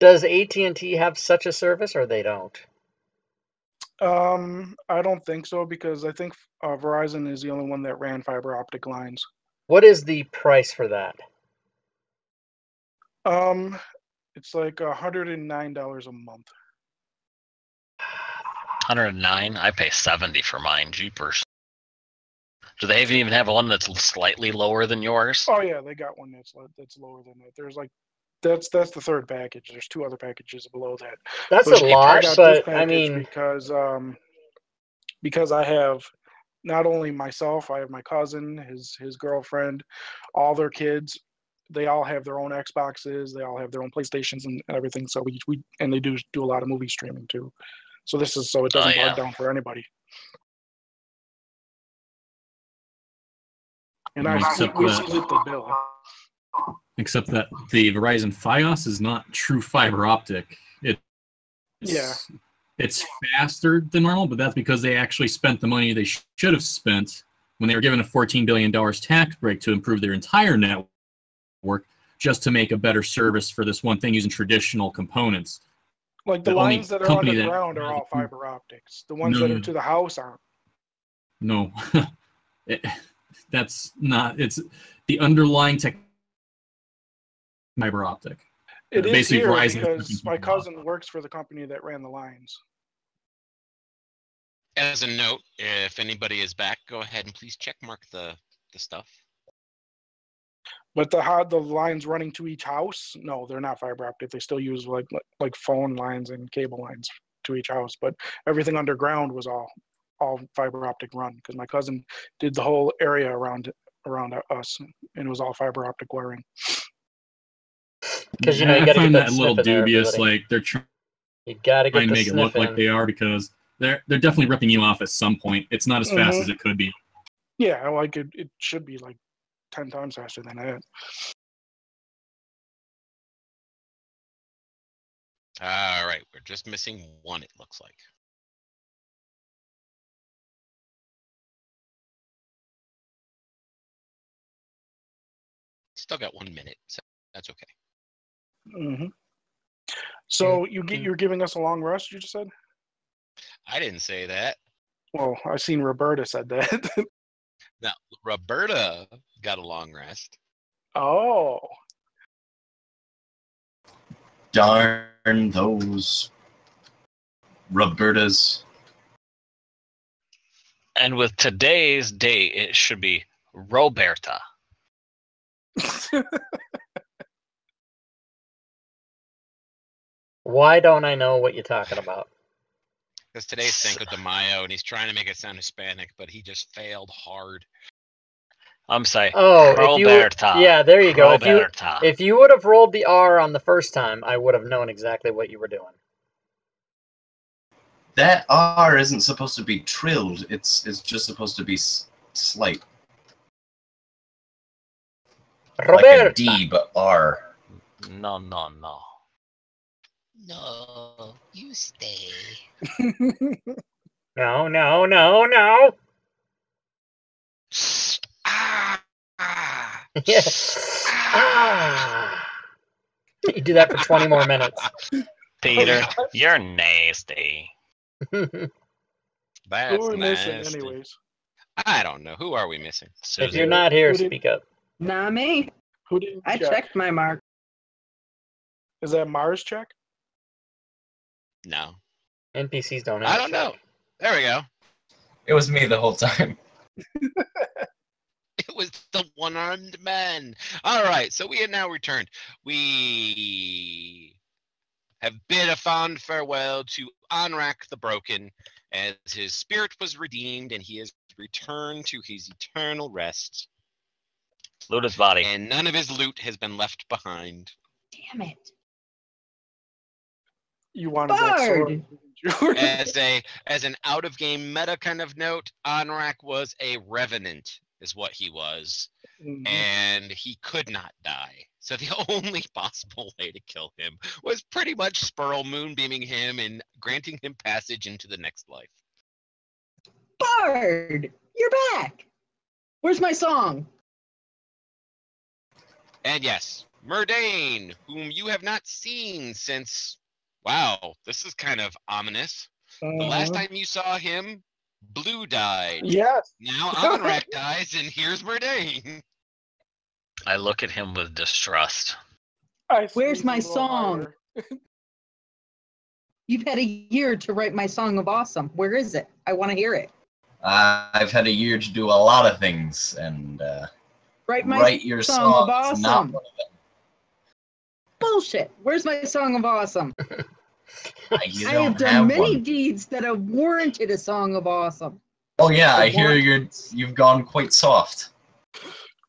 Does AT&T have such a service, or they don't? I don't think so, because I think Verizon is the only one that ran fiber optic lines. What is the price for that? It's like $109 a month. 109? I pay $70 for mine. Jeepers. Do they even have one that's slightly lower than yours? Oh yeah, they got one that's lower than that. There's like that's the third package. There's 2 other packages below that. That's But a I lot, got this but I package mean, because I have not only myself, I have my cousin, his girlfriend, all their kids. They all have their own Xboxes. They all have their own PlayStations and everything. So we and they do a lot of movie streaming too. So this is so it doesn't bog down for anybody. And we split the bill. Except that the Verizon Fios is not true fiber optic. It's faster than normal, but that's because they actually spent the money they should have spent when they were given a $14 billion tax break to improve their entire network just to make a better service for this one thing using traditional components. Like the lines that are underground are all fiber optics. The ones that are to the house aren't. No. That's not. It's the underlying tech fiber optic. It is here because my cousin works for the company that ran the lines. As a note, if anybody is back, go ahead and please check mark the stuff. But the lines running to each house, no, they're not fiber optic. They still use like phone lines and cable lines to each house. But everything underground was all fiber optic run because my cousin did the whole area around us, and it was all fiber optic wiring. Because you I find that a little dubious. Like they're trying to make it look like they are because they're definitely ripping you off at some point. It's not as fast as it could be. Yeah, like it should be like 10 times faster than that. All right, we're just missing one. It looks like. Still got 1 minute, so that's okay. Mm-hmm. So you're giving us a long rest, you just said? I didn't say that. Well, I've seen Roberta said that. Now, Roberta got a long rest. Oh. Darn those Robertas. And with today's date, it should be Roberta. Why don't I know what you're talking about? Because today's Cinco de Mayo, and he's trying to make it sound Hispanic, but he just failed hard. I'm sorry. Oh, Roberta. Yeah, there you go. Roberta. If you would have rolled the R on the first time, I would have known exactly what you were doing. That R isn't supposed to be trilled. It's just supposed to be slight. Roberta. Like a D, but R. No. No, you stay. No. Yeah. You do that for 20 more minutes. Peter, you're nasty. That's Who are we missing, nasty. anyways? I don't know. Who are we missing? Susan. If you're not here, speak up. Not me. Who didn't I check? checked my mark. Is that Mars check? No. NPCs don't have I don't know. There we go. It was me the whole time. It was the one-armed man. All right, so we have now returned. We have bid a fond farewell to Anrak the Broken, as his spirit was redeemed, and he has returned to his eternal rest. Loot his body. And none of his loot has been left behind. Damn it. You wanted that sword. As an out-of-game meta kind of note, Anrak was a revenant, is what he was. Mhm. And he could not die. So the only possible way to kill him was pretty much Spurl moonbeaming him and granting him passage into the next life. Bard, you're back. Where's my song? And yes, Murdain, whom you have not seen since... Wow, this is kind of ominous. The last time you saw him, Blue died. Yes. Now Anrak dies, and here's Murdain. I look at him with distrust. Where's my song? You've had a year to write my song of awesome. Where is it? I want to hear it. I've had a year to do a lot of things, and Write your song of is not awesome. one of them. Bullshit. Where's my song of awesome? You I don't have done many one. deeds that have warranted a song of awesome. Oh yeah, I hear you've gone quite soft.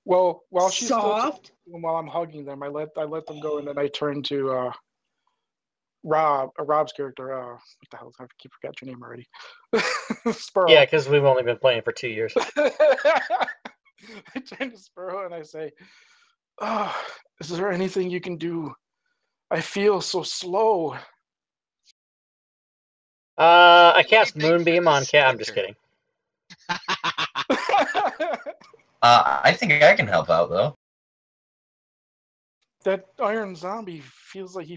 Well, while she's soft. While I'm hugging them, I let them go, and then I turn to Rob's character. What the hell? I keep forgot your name already. Sparrow. Yeah, because we've only been playing for 2 years. I turn to Sparrow and I say, "Oh, is there anything you can do? I feel so slow." I cast Moonbeam on Cat. I'm just kidding. I think I can help out though. That iron zombie feels like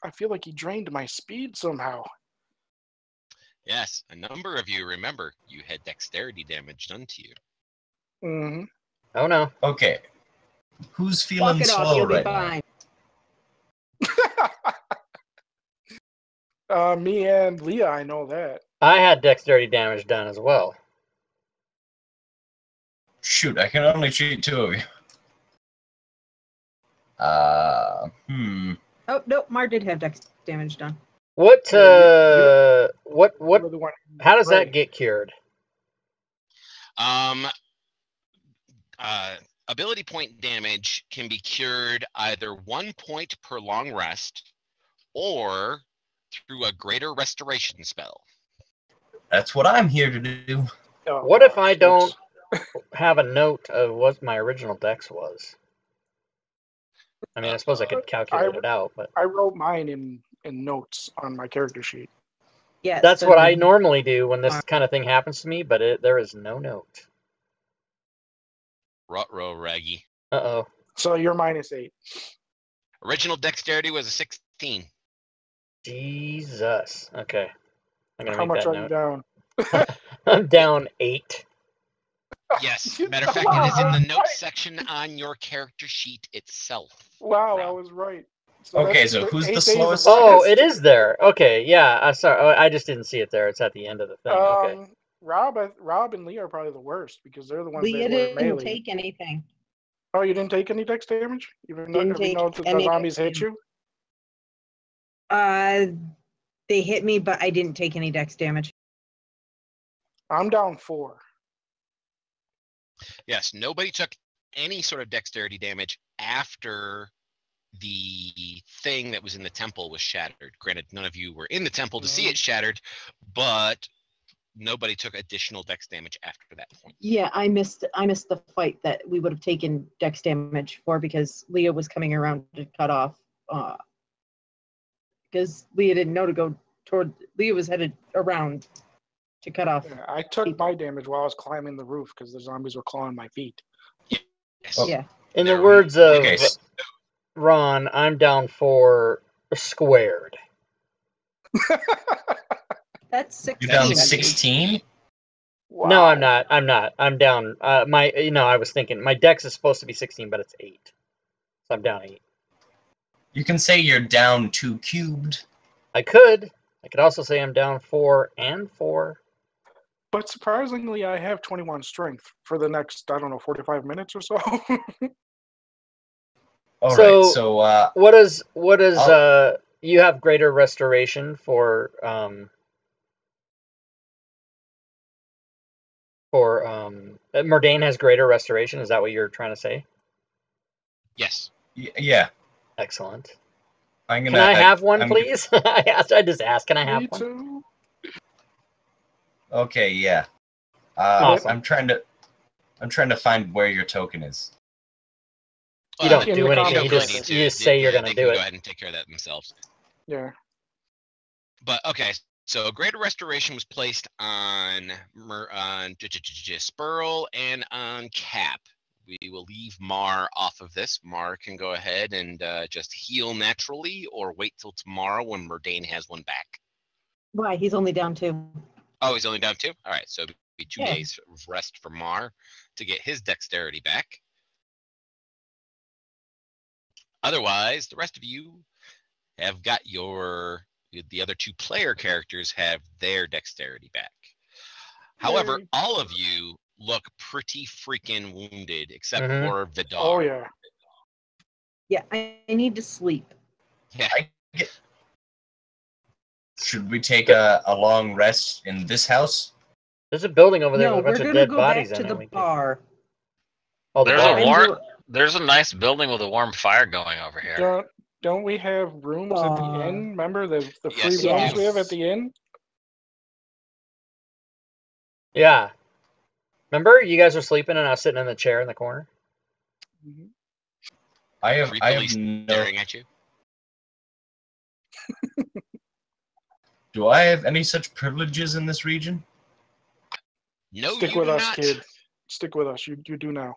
I feel like he drained my speed somehow. Yes, a number of you remember you had dexterity damage done to you. Mm-hmm. Oh no. Okay. Who's Walk feeling it off. slow You'll be right fine. Me and Leah, I know that. I had dexterity damage done as well. now? Shoot, I can only treat 2 of you. Oh no, Mar did have dex damage done. What? You're What? the one How does right. that get cured? Ability point damage can be cured either 1 point per long rest or through a greater restoration spell. That's what I'm here to do. Oh, What if gosh, I don't have a note of what my original dex was? I mean, I suppose I could calculate it out, but I wrote mine in notes on my character sheet. Yeah, that's so what I normally do when this kind of thing happens to me, but there is no note. Ruh-roh, Raggy. Uh-oh. So you're -8. Original dexterity was a 16. Jesus. Okay. I'm gonna How make much that are you note. down? I'm down 8. Yes. Matter of fact, it is in the notes section on your character sheet itself. Wow, I Rob. was right. Okay, so who's the 8 days slowest? of Oh, rest. it is there. Okay, yeah. Sorry, I just didn't see it there. It's at the end of the thing. Okay. Rob and Leah are probably the worst because they're the ones Leah that were didn't melee. take anything. Oh, you didn't take any dex damage? Even Didn't though take the any zombies dex hit you? They hit me, but I didn't take any dex damage. I'm down 4. Yes, nobody took any sort of dexterity damage after the thing that was in the temple was shattered. Granted, none of you were in the temple to see it shattered, but nobody took additional dex damage after that point. Yeah, I missed the fight that we would have taken dex damage for because Leah was coming around to cut off. Because Leah didn't know to go toward. Leah was headed around to cut off. Yeah, I took my damage while I was climbing the roof because the zombies were clawing my feet. Yes. Yeah. In the There words we- of Okay. Ron, I'm down 4 squared. That's 16. You're down 16? Wow. No, I'm not. I'm down. I was thinking my dex is supposed to be 16, but it's 8. So I'm down 8. You can say you're down 2 cubed. I could also say I'm down 4 and 4. But surprisingly, I have 21 strength for the next, 45 minutes or so. All So- right, so What is I'll- you have greater restoration for Mordane has greater restoration, is that what you're trying to say? Yes. yeah, Excellent. I'm Can gonna. I have one, I'm- please? I just asked, can I have Me one? too. Okay, yeah. Awesome. I'm trying to find where your token is. You don't in do the anything, combat you tracker. just say you're gonna they do can it. go ahead and take care of that themselves. Yeah. But okay, so greater restoration was placed on Spurl and on Cap. We will leave Mar off of this. Mar can go ahead and just heal naturally, or wait till tomorrow when Mordane has one back. Why? He's only down 2. Oh, he's only down 2? All right, so it'll be 2 Yeah. days of rest for Mar to get his dexterity back. Otherwise, the rest of you have got the other 2 player characters have their dexterity back. However, Yay. all of you look pretty freaking wounded, except Mhm. for Vidar. Oh yeah. Yeah, I need to sleep. Yeah. Should we take a long rest in this house? There's a building over there No, with a we're bunch of gonna dead go bodies back to in the it. bar. Oh, the There's bar. a war. There's a nice building with a warm fire going over here. Don't we have rooms at the inn? Remember the free Yes, you rooms do. we have at the inn? Yeah. Remember, you guys were sleeping and I was sitting in the chair in the corner. Mhm. I have Creepily no. staring at you. Do I have any such privileges in this region? No, Stick you with do us, not. kid. Stick with us. You do now.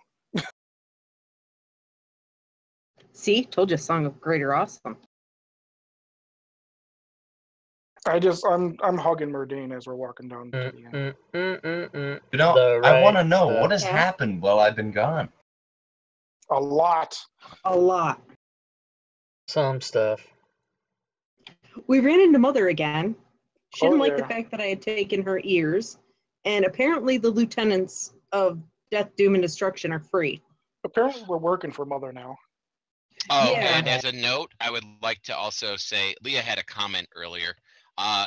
See, told you, Song of Greater Awesome. I'm hugging Murdane as we're walking down to the inn. You know, The I want to right know stuff. what has Yeah. happened while I've been gone. A lot. A lot. Some stuff. We ran into Mother again. She didn't Oh, like the yeah. fact that I had taken her ears, and apparently the lieutenants of Death, Doom, and Destruction are free. Apparently, we're working for Mother now. Oh, Yeah. and as a note, I would like to also say, Leah had a comment earlier.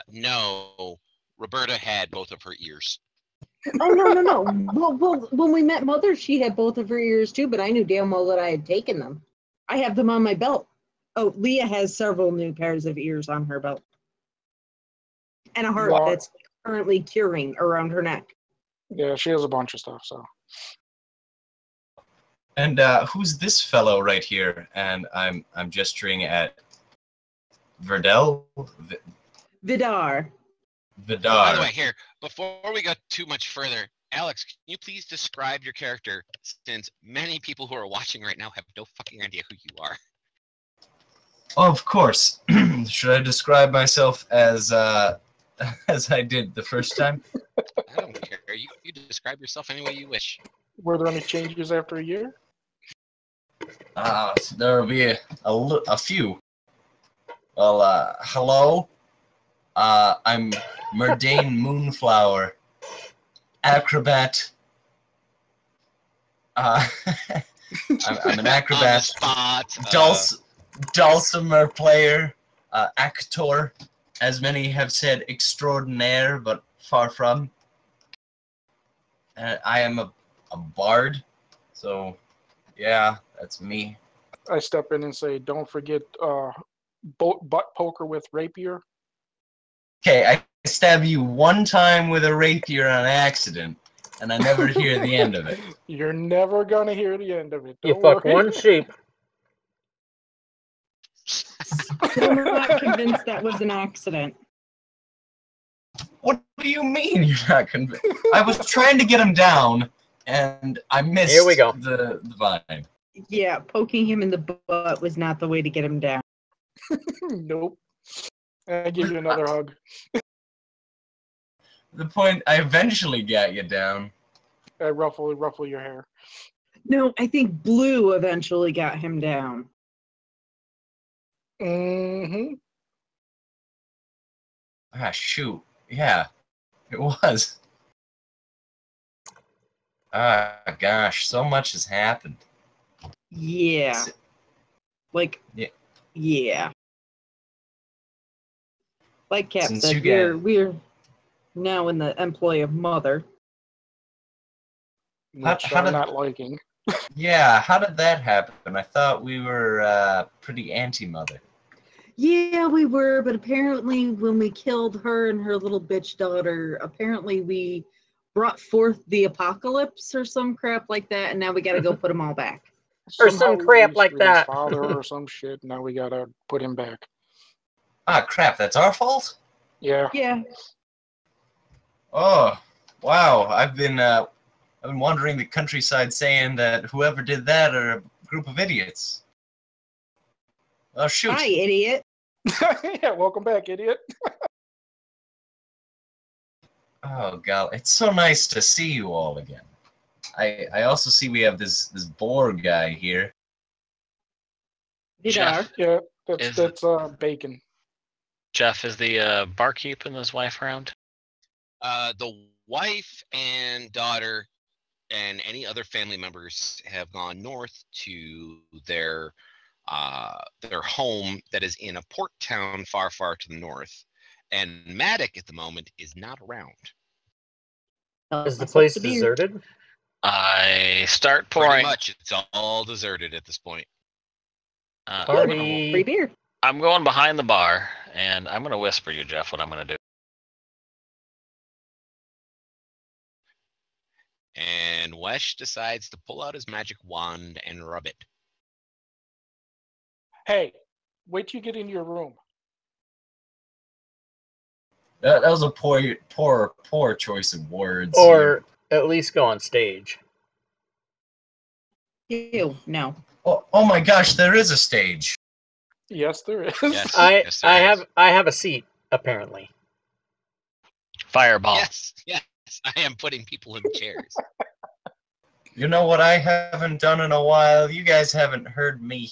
No, Roberta had both of her ears. Oh, no. Well, when we met Mother, she had both of her ears too, but I knew damn well that I had taken them. I have them on my belt. Oh, Leah has several new pairs of ears on her belt. And a heart Wow. that's currently curing around her neck. Yeah, she has a bunch of stuff. So And who's this fellow right here? And I'm gesturing at Verdel? Vidar. Vidar. By the way, here, before we go too much further, Alex, can you please describe your character, since many people who are watching right now have no fucking idea who you are? Oh, of course. Should I describe myself as I did the first time? I don't care. You describe yourself any way you wish. were there any changes after a year? There will be a few. Well, hello. I'm Murdane Moonflower, acrobat. I'm an acrobat, On the spot. dulcimer player, actor, as many have said, extraordinaire, but far from. I am a bard, so yeah, that's me. I step in and say, "Don't forget butt poker with rapier." Okay, I stab you one time with a rapier on accident, and I never hear the end of it. You're never gonna hear the end of it. You Don't fuck worry. one sheep. Still not convinced that was an accident. What do you mean you're not convinced? I was trying to get him down, and I missed Here we go. the vine. Yeah, poking him in the butt was not the way to get him down. Nope. I give you another hug. The point, I eventually got you down. I ruffle your hair. No, I think Blue eventually got him down. Mm-hmm. Ah, shoot. Yeah, it was. Ah, gosh, so much has happened. Yeah. Like, Yeah. yeah. Like Cap Since said, you we're now in the employ of Mother. Which How I'm did- not liking. Yeah, how did that happen? I thought we were pretty anti-mother. Yeah, we were, but apparently when we killed her and her little bitch daughter, apparently we brought forth the apocalypse or some crap like that, and now we gotta go put them all back. Or Somehow some we crap reached like with his that. Father or some shit. Now we gotta put him back. Ah, crap, that's our fault? Yeah. Yeah. Oh, wow, I've been wandering the countryside saying that whoever did that are a group of idiots. Oh, shoot. Hi, idiot. Yeah. Welcome back, idiot. Oh, God, it's so nice to see you all again. I also see we have this boar guy here. Vidar. Yeah. Is- That's bacon. Jeff, is the barkeep and his wife around? The wife and daughter and any other family members have gone north to their home that is in a port town far, far to the north. And Maddox at the moment is not around. Is the place deserted? I start Pretty pouring. much, it's all deserted at this point. Free beer. I'm going behind the bar, and I'm going to whisper you, Jeff, what I'm going to do. And Wesh decides to pull out his magic wand and rub it. Hey, wait till you get into your room. That was a poor choice of words. Or at least go on stage. Ew, no. Oh my gosh, there is a stage. Yes, there is. Yes, I yes, there is. have a seat, apparently. Fireball. Yes, I am putting people in chairs. You know what I haven't done in a while? You guys haven't heard me.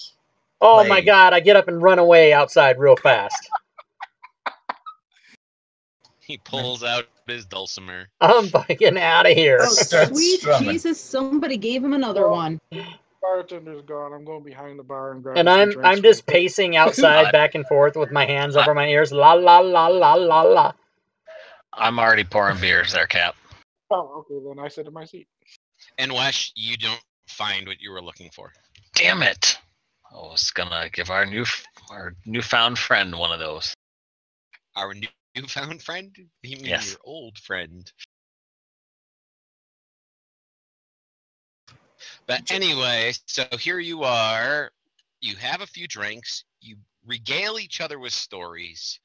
Oh play. my god, I get up and run away outside real fast. He pulls out his dulcimer. I'm fucking out of here. Oh, Start sweet strumming. Jesus, somebody gave him another one. Bartender's gone. I'm going behind the bar and grab. And I'm just pacing outside back and forth with my hands over my ears. La la la la la la. I'm already pouring beers there, Cap. Oh, okay. Then I sit in my seat. And Wesh, you don't find what you were looking for. Damn it! I was gonna give our newfound friend one of those. Our newfound friend? You mean Yes. your old friend? But anyway, so here you are. You have a few drinks. You regale each other with stories,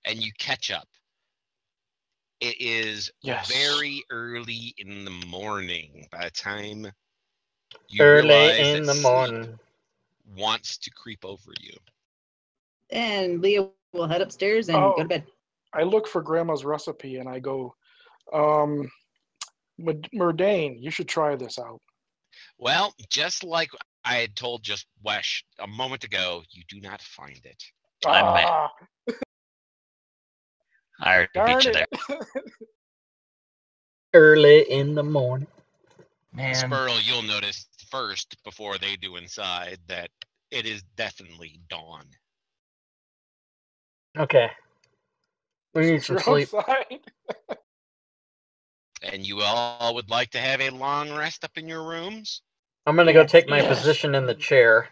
and you catch up. It is Yes. very early in the morning by the time you Early realize in that the morning. sleep wants to creep over you. And Leah will head upstairs and go to bed. I look for Grandma's recipe and I go, Murdane, you should try this out. Well, just like I had told just Wesh a moment ago, you do not find it. I'm mad. Ah, I already darn beat you it. there. Early in the morning. Man, Spurl, you'll notice first before they do inside that it is definitely dawn. Okay. We need some You're sleep. outside. And you all would like to have a long rest up in your rooms? I'm gonna go Yes. take my Yes. position in the chair.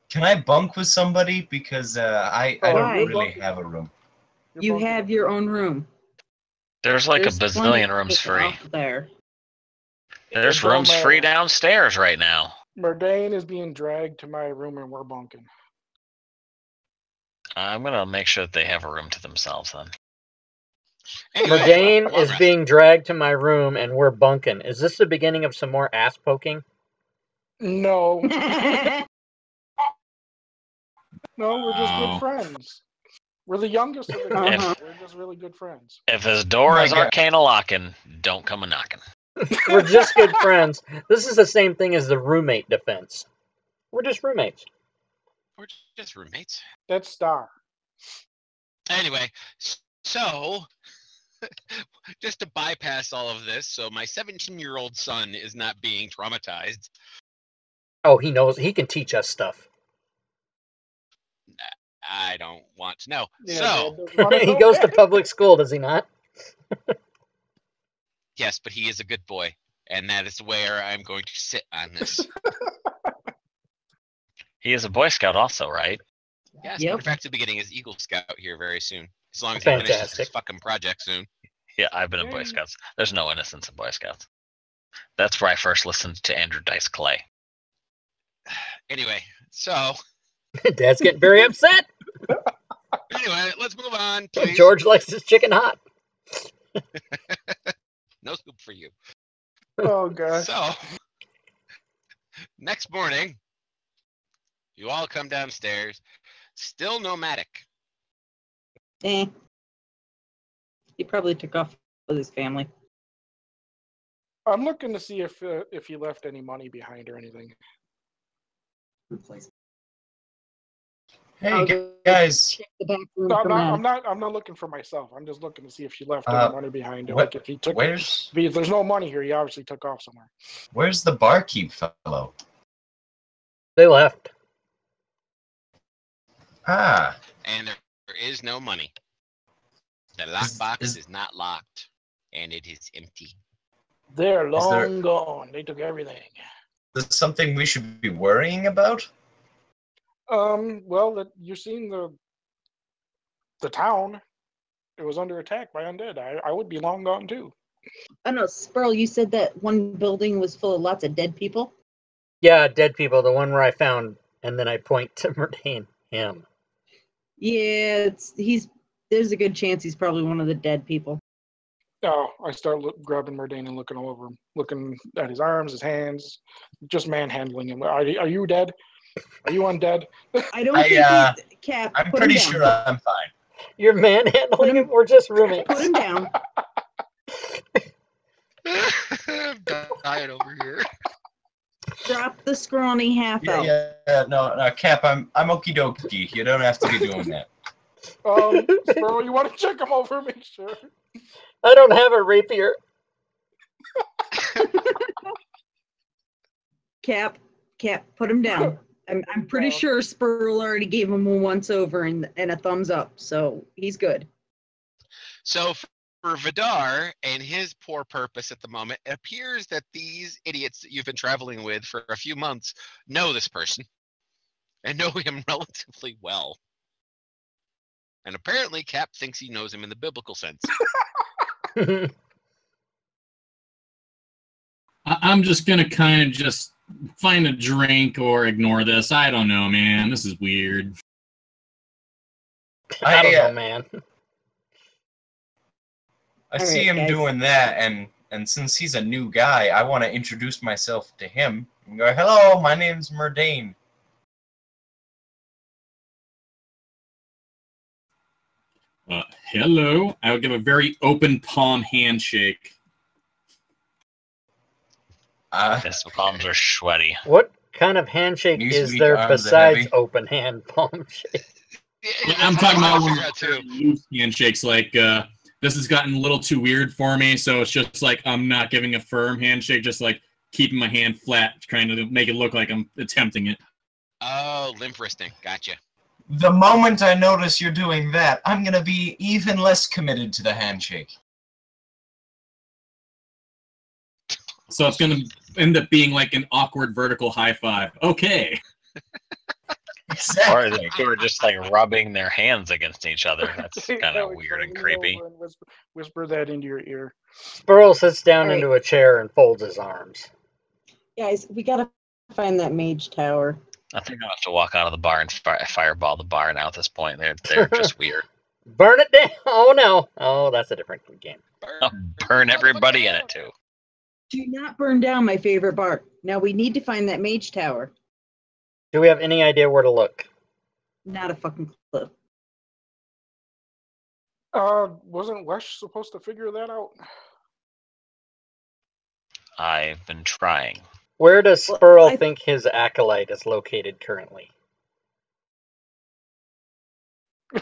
can I bunk with somebody? Because I don't Why? really have a room. You have your own room. There's like There's a plenty bazillion rooms of free. out there. There's It don't rooms free matter. downstairs right now. Murdane is being dragged to my room and we're bunking. I'm gonna make sure that they have a room to themselves then. Anyway, Murdane long is rest. being dragged to my room and we're bunking. Is this the beginning of some more ass poking? No, no, we're just Oh. good friends. We're the youngest of the Uh-huh. group. We're just really good friends. If his door My is God. arcana locking, don't come a knocking. We're just good friends. This is the same thing as the roommate defense. We're just roommates. We're just roommates. That's Star. Anyway, so just to bypass all of this, so my 17-year-old son is not being traumatized. Oh, he knows. He can teach us stuff. I don't want to know. Yeah, So, Dad doesn't wanna He know goes to that. public school, does he not? yes, but he is a good boy, and that is where I'm going to sit on this. He is a Boy Scout also, right? Yes, Yep. matter of fact, he'll be getting his Eagle Scout here very soon. As long as he finishes his Fantastic. fucking project soon. Yeah, I've been in Boy Yay. Scouts. There's no innocence in Boy Scouts. That's where I first listened to Andrew Dice Clay. Anyway, so Dad's getting very upset. anyway, let's move on, please. George likes his chicken hot. No scoop for you. Oh gosh. So, next morning, you all come downstairs. Still nomadic. Eh. He probably took off with his family. I'm looking to see if he left any money behind or anything. Hey guys. Check the back room No, for I'm Matt. not looking for myself. I'm just looking to see if she left any money behind her. What? Like if he took, Where's if there's no money here, he obviously took off somewhere. Where's the barkeep fellow? They left. Ah, And there is no money. The lockbox is not locked, and it is empty. They're Is there- long gone. They took everything. is this something we should be worrying about? Well, you're seeing the town. It was under attack by undead. I would be long gone too. I know, Sperl, you said that one building was full of lots of dead people. Yeah, dead people. The one where I found, and then I point to Merdane. Him. Yeah, there's a good chance he's probably one of the dead people. Oh, I start grabbing Merdane and looking all over him, looking at his arms, his hands, just manhandling him. Are you dead? Are you undead? I don't think Cap. I'm put pretty him down. sure I'm fine. You're manhandling him? We're just roommates. Put him down. I'm dying over here. Drop the scrawny half out. Yeah, no, Cap, I'm okie dokie. You don't have to be doing that. Sperl, you want to check him over? Make sure. I don't have a rapier. Cap, put him down. I'm pretty sure Sperl already gave him a once over and a thumbs up, so he's good. So for Vidar and his poor purpose at the moment, it appears that these idiots that you've been traveling with for a few months know this person and know him relatively well. And apparently Cap thinks he knows him in the biblical sense. I'm just going to kind of just find a drink or ignore this. I don't know, man. This is weird. I don't know, man. I see him doing that, and since he's a new guy, I want to introduce myself to him and go, "Hello, my name's Merdane." Hello. I would give a very open palm handshake. His palms are sweaty. What kind of handshake is Newsweek there arms are besides heavy. open hand palm shake? Yeah, I'm talking about one that too. loose handshakes. Like, this has gotten a little too weird for me, so it's just like I'm not giving a firm handshake, just like keeping my hand flat, trying to make it look like I'm attempting it. Oh, limp wristing. Gotcha. The moment I notice you're doing that, I'm gonna be even less committed to the handshake. So it's going to end up being like an awkward vertical high five. Okay. Or the two are just like rubbing their hands against each other. That's kind of weird and creepy. Whisper that into your ear. Sperl sits down All right. into a chair and folds his arms. Guys, we gotta find that mage tower. I think I have to walk out of the bar and fireball the bar now at this point. They're just weird. Burn it down! Oh no! Oh, that's a different game. I'll burn everybody in it too. Do not burn down my favorite bar. Now we need to find that mage tower. Do we have any idea where to look? Not a fucking clue. Wasn't Wesh supposed to figure that out? I've been trying. Where does Sperl think his acolyte is located currently?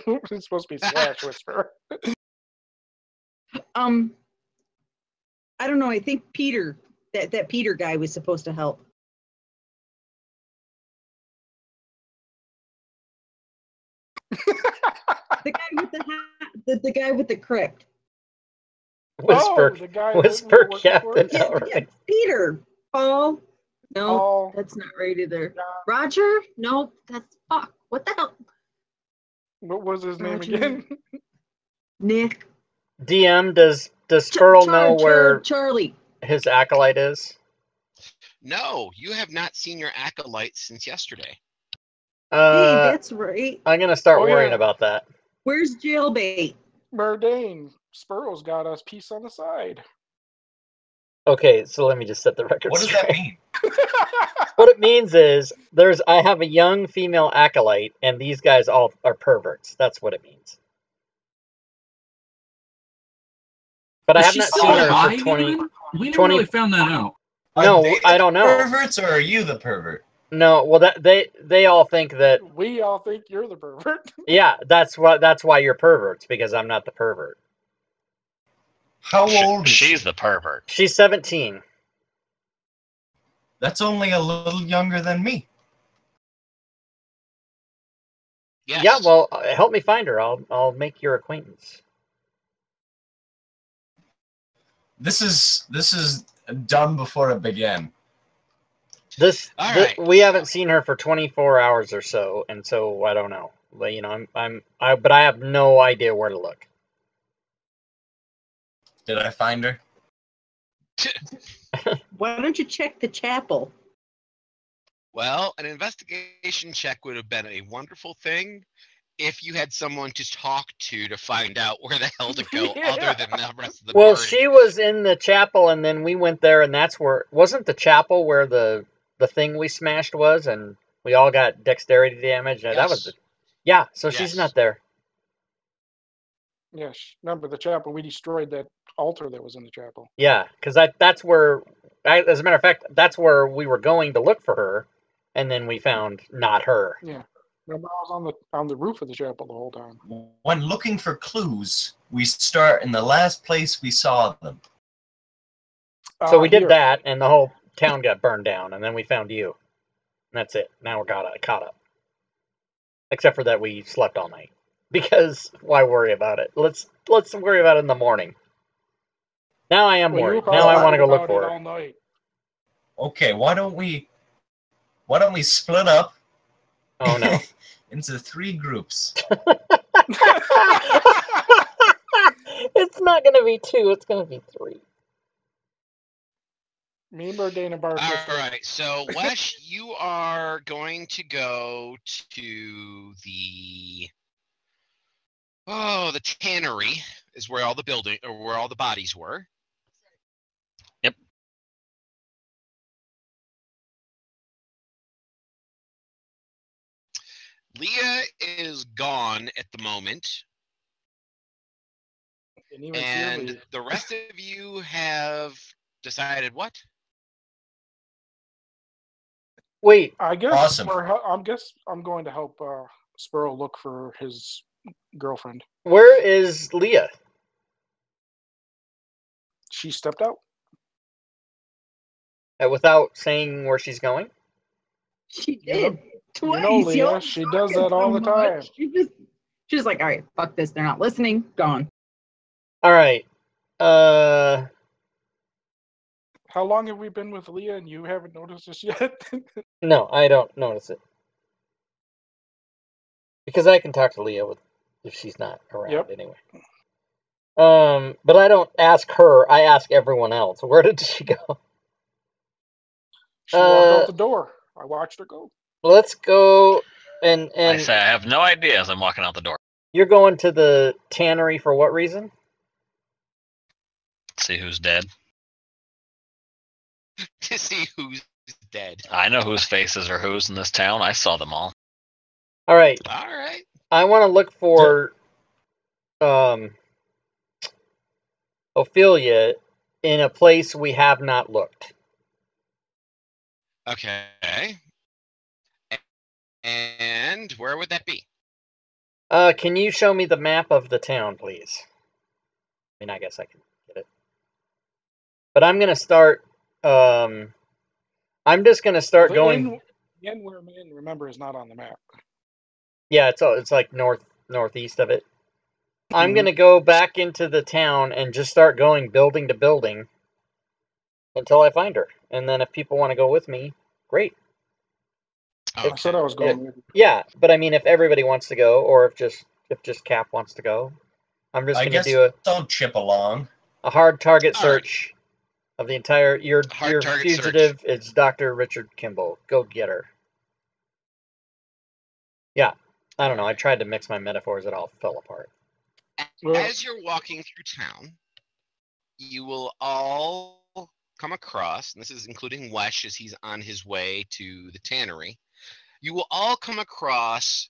It's supposed to be Slash Whisper. I don't know. I think Peter, that Peter guy was supposed to help. The guy with the hat, the guy with the crypt. Whisper, the guy whisper, Captain. Yeah, Outright. Peter. Paul. No, Paul. that's not right either. Roger? No, that's fuck. What the hell? What was his name Roger. again? Nick. DM, does Sperl know where Charlie. his acolyte is? No, you have not seen your acolyte since yesterday. Hey, that's right. I'm gonna start Oh, worrying yeah. about that. Where's Jailbait? Merdane. Spurl's got us peace on the side. Okay, so let me just set the record What does straight. that mean? What it means is I have a young female acolyte, and these guys all are perverts. That's what it means. But I Is have she not still seen her alive, for 20. even? We never 20 really found that out. No, Are they I don't the know. Perverts, or are you the pervert? No, well, they all think that. We all think you're the pervert. Yeah, that's why you're perverts, because I'm not the pervert. How old is She's she? the pervert. She's 17. That's only a little younger than me. Yes. Yeah, well, help me find her. I'll make your acquaintance. This is done before it began. All right. We haven't seen her for 24 hours or so, and so I don't know. But but I have no idea where to look. Did I find her? Why don't you check the chapel? Well, an investigation check would have been a wonderful thing if you had someone to talk to find out where the hell to go other than the rest of the Well, party. she was in the chapel, and then we went there, and that's where... Wasn't the chapel where the thing we smashed was, and we all got dexterity damage? Yes. That was the... Yeah, so Yes. she's not there. Yes. Remember the chapel? We destroyed that altar that was in the chapel. Yeah, because that's where... As a matter of fact, that's where we were going to look for her, and then we found not her. Yeah. Remember, I was on the roof of the chapel the whole time. When looking for clues, we start in the last place we saw them. So we did Here. that, and the whole town got burned down, and then we found you. And that's it. Now we're caught up. Except for that we slept all night. Because why worry about it? Let's worry about it in the morning. Now I am Well, you worried. were Now I want to go talking look about for it her. all night. Okay, why don't we split up Oh no. into 3 groups? It's not going to be 2. It's going to be 3. Me, Murdane, and Bart. All right. So, Wesh, you are going to go to the tannery is where all the bodies were. Yep. Leah is gone at the moment, Didn't even see her and leave. the rest of you have decided what? Wait, I guess Awesome. I'm going to help Sparrow look for his girlfriend. where is Leah? She stepped out. Without saying where she's going? She You know- did. Twice. You know, Leah, Y'all she does talking that all so the time. much. She's like, all right, fuck this. They're not listening. Gone. All right. How long have we been with Leah and you haven't noticed this yet? No, I don't notice it. Because I can talk to Leah if she's not around Yep. anyway. But I don't ask her. I ask everyone else. Where did she go? She walked out the door. I watched her go. Let's go and I say I have no idea as I'm walking out the door. you're going to the tannery for what reason? See who's dead. To see who's dead. I know whose faces are whose in this town. I saw them all. All right. All right. I want to look for Ophelia in a place we have not looked. Okay. And where would that be? Can you show me the map of the town, please? I mean, I guess I can get it. But I'm going to start... I'm just going to start going... The inn where I'm in, remember, is not on the map. Yeah, it's like northeast of it. I'm going to go back into the town and just start going building to building until I find her. And then if people want to go with me, great. Okay. I said I was going with you. Yeah, but I mean, if everybody wants to go, or if just Cap wants to go, I'm just I going guess to do I'll chip along. a hard target All right. search of the entire... Your Hard target fugitive is Dr. Richard Kimball. Go get her. Yeah, I don't know. I tried to mix my metaphors. It all fell apart. As you're walking through town, you will all come across, and this is including Wesh as he's on his way to the tannery, you will all come across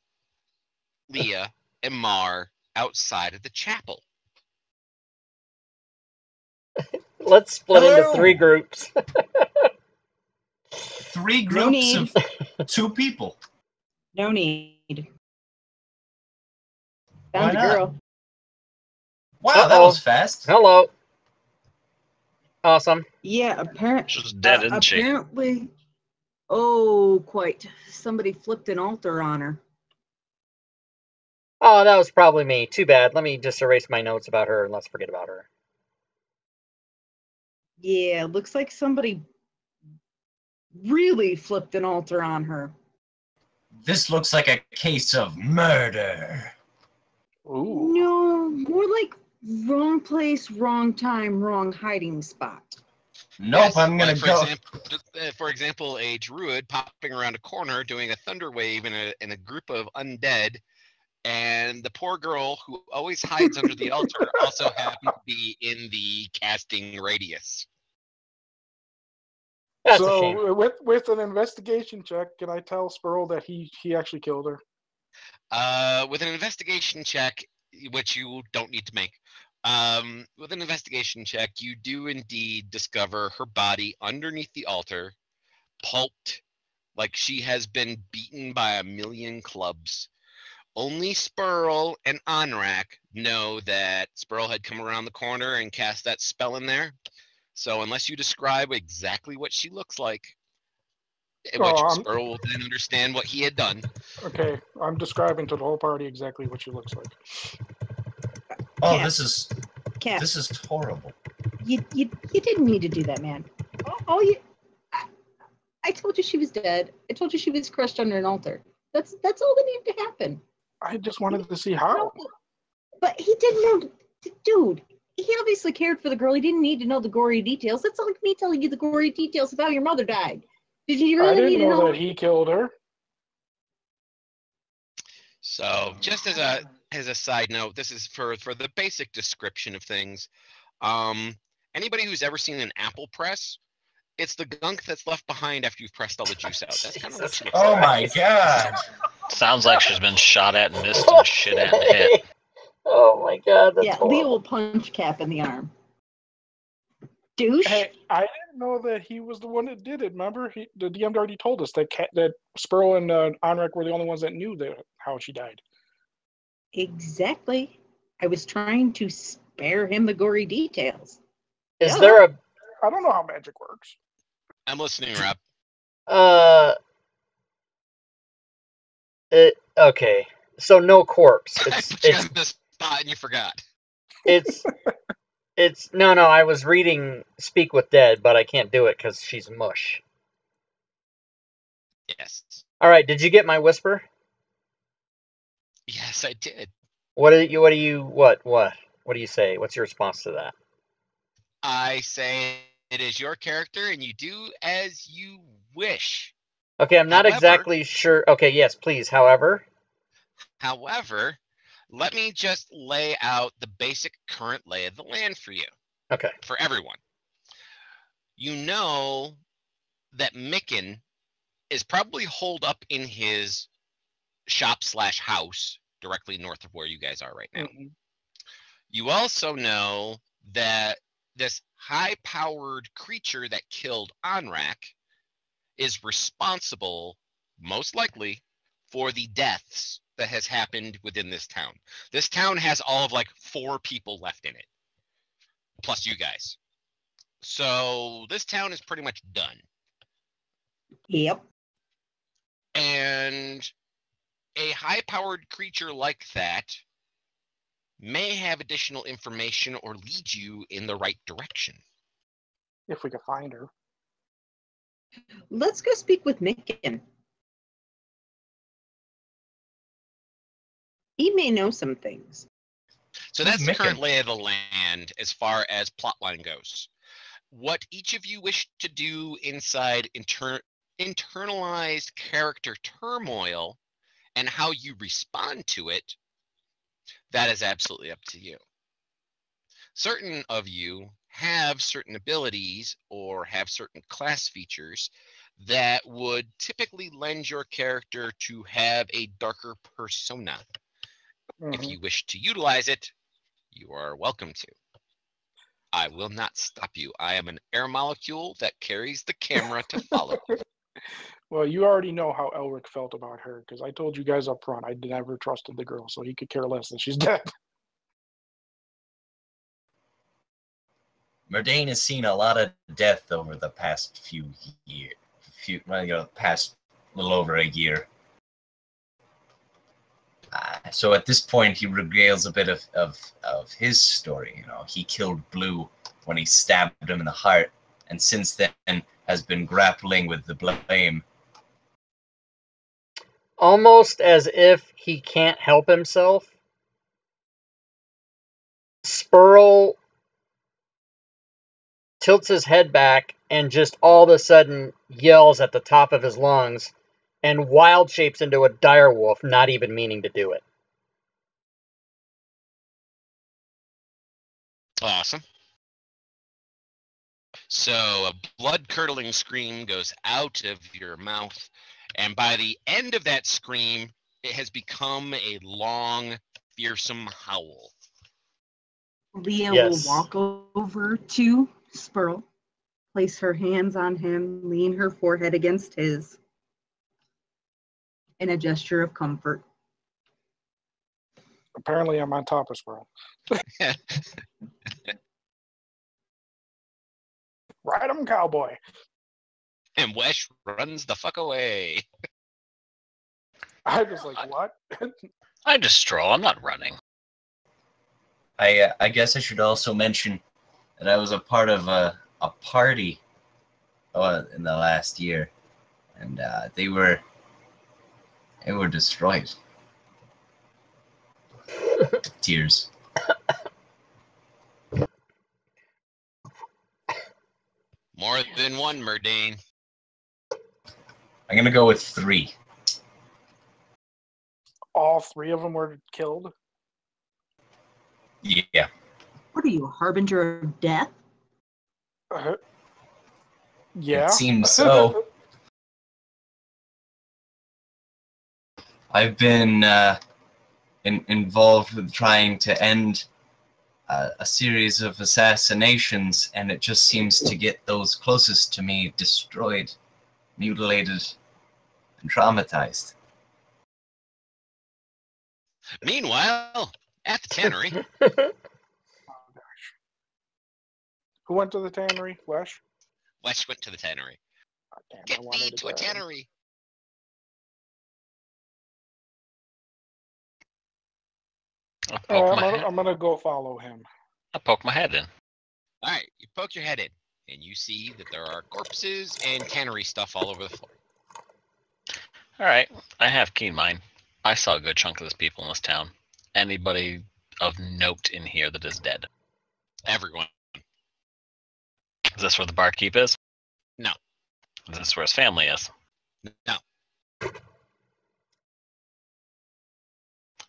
Leah and Mar outside of the chapel. Let's split Hello. into 3 groups. 3 No groups need. of 2 people. No need. Why Found a not? girl. Wow, that was fast. Hello. Awesome. Yeah, She's dead, isn't she? apparently. Oh, quite. Somebody flipped an altar on her. Oh, that was probably me. Too bad. Let me just erase my notes about her and let's forget about her. Yeah, looks like somebody really flipped an altar on her. This looks like a case of murder. Ooh. No, more like wrong place, wrong time, wrong hiding spot. Nope, Yes, I'm gonna like, go. For example, a druid popping around a corner doing a thunder wave in a group of undead, and the poor girl who always hides under the altar also happened to be in the casting radius. That's a shame. So with an investigation check, can I tell Spurl that he actually killed her? With an investigation check, which you don't need to make, with an investigation check, you do indeed discover her body underneath the altar, pulped, like she has been beaten by a million clubs. Only Spurl and Onrak know that Spurl had come around the corner and cast that spell in there. So unless you describe exactly what she looks like, which Spurl will then understand what he had done. Okay, I'm describing to the whole party exactly what she looks like. Oh, Cap. this is horrible. You didn't need to do that, man. I told you she was dead. I told you she was crushed under an altar. That's all that needed to happen. I just wanted to see how. But he didn't know, dude. He obviously cared for the girl. He didn't need to know the gory details. That's like me telling you the gory details of how your mother died. Did you really need to know that he killed her? So, just as a side note, this is for the basic description of things. Anybody who's ever seen an apple press, it's the gunk that's left behind after you've pressed all the juice out. That's kind of what she looks like. Oh my god. Sounds like she's been shot at and missed and shit at and hit. Oh my god, that's Yeah, horrible. Leo will punch Cap in the arm. Douche. Hey, I didn't know that he was the one that did it. Remember, the DM already told us that Spurl and Onrek were the only ones that knew how she died. Exactly. I was trying to spare him the gory details. Is there a... I don't know how magic works. I'm listening, Rob. Okay. So no corpse. It's on the spot and you forgot. It's no. I was reading Speak with Dead, but I can't do it because she's mush. Yes. All right. Did you get my whisper? Yes, I did. What do you say? What's your response to that? I say it is your character, and you do as you wish. Okay, I'm not exactly sure. Okay, yes, please. However, let me just lay out the basic current lay of the land for you. Okay. For everyone. You know that Micken is probably holed up in his shop/house directly north of where you guys are right now. Mm-hmm. You also know that this high-powered creature that killed Onrak is responsible, most likely, for the deaths that has happened within this town. This town has all of like 4 people left in it, plus you guys. So this town is pretty much done. Yep. And a high-powered creature like that may have additional information or lead you in the right direction. If we can find her. Let's go speak with Micken. He may know some things. So that's the current lay of the land as far as plotline goes. What each of you wish to do inside internalized character turmoil and how you respond to it, that is absolutely up to you. Certain of you have certain abilities or have certain class features that would typically lend your character to have a darker persona. Mm-hmm. If you wish to utilize it, you are welcome to. I will not stop you. I am an air molecule that carries the camera to follow you. Well, you already know how Elric felt about her, because I told you guys up front I never trusted the girl, so he could care less that she's dead. Murdane has seen a lot of death over the past few years. Past little over a year. So at this point, he regales a bit of his story. You know, he killed Blue when he stabbed him in the heart, and since then has been grappling with the blame. Almost as if he can't help himself, Spurl tilts his head back and just all of a sudden yells at the top of his lungs and wild shapes into a direwolf, not even meaning to do it. Awesome. So a blood-curdling scream goes out of your mouth, and by the end of that scream, it has become a long, fearsome howl. Leah Yes. will walk over to Spurl, place her hands on him, lean her forehead against his, in a gesture of comfort. Apparently, I'm on top of Squirrel. Ride 'em, cowboy. And Wesh runs the fuck away. I was like, what? I just stroll. I'm not running. I guess I should also mention that I was a part of a party in the last year, and they were destroyed. Tears. More than one, Murdane. I'm gonna go with 3. All 3 of them were killed? Yeah. What are you, a harbinger of death? Yeah. It seems so. I've been involved with trying to end a series of assassinations, and it just seems to get those closest to me destroyed, mutilated, and traumatized. Meanwhile, at the tannery. Oh, gosh. Who went to the tannery? Wesh? Wesh went to the tannery. Oh, damn, Get I me wanted to a tannery. I'm gonna go follow him. I'll poke my head in. All right, you poke your head in, and you see that there are corpses and tannery stuff all over the floor. All right, I have keen mind. I saw a good chunk of this people in this town. Anybody of note in here that is dead? Everyone. Is this where the barkeep is? No. Is this where his family is? No.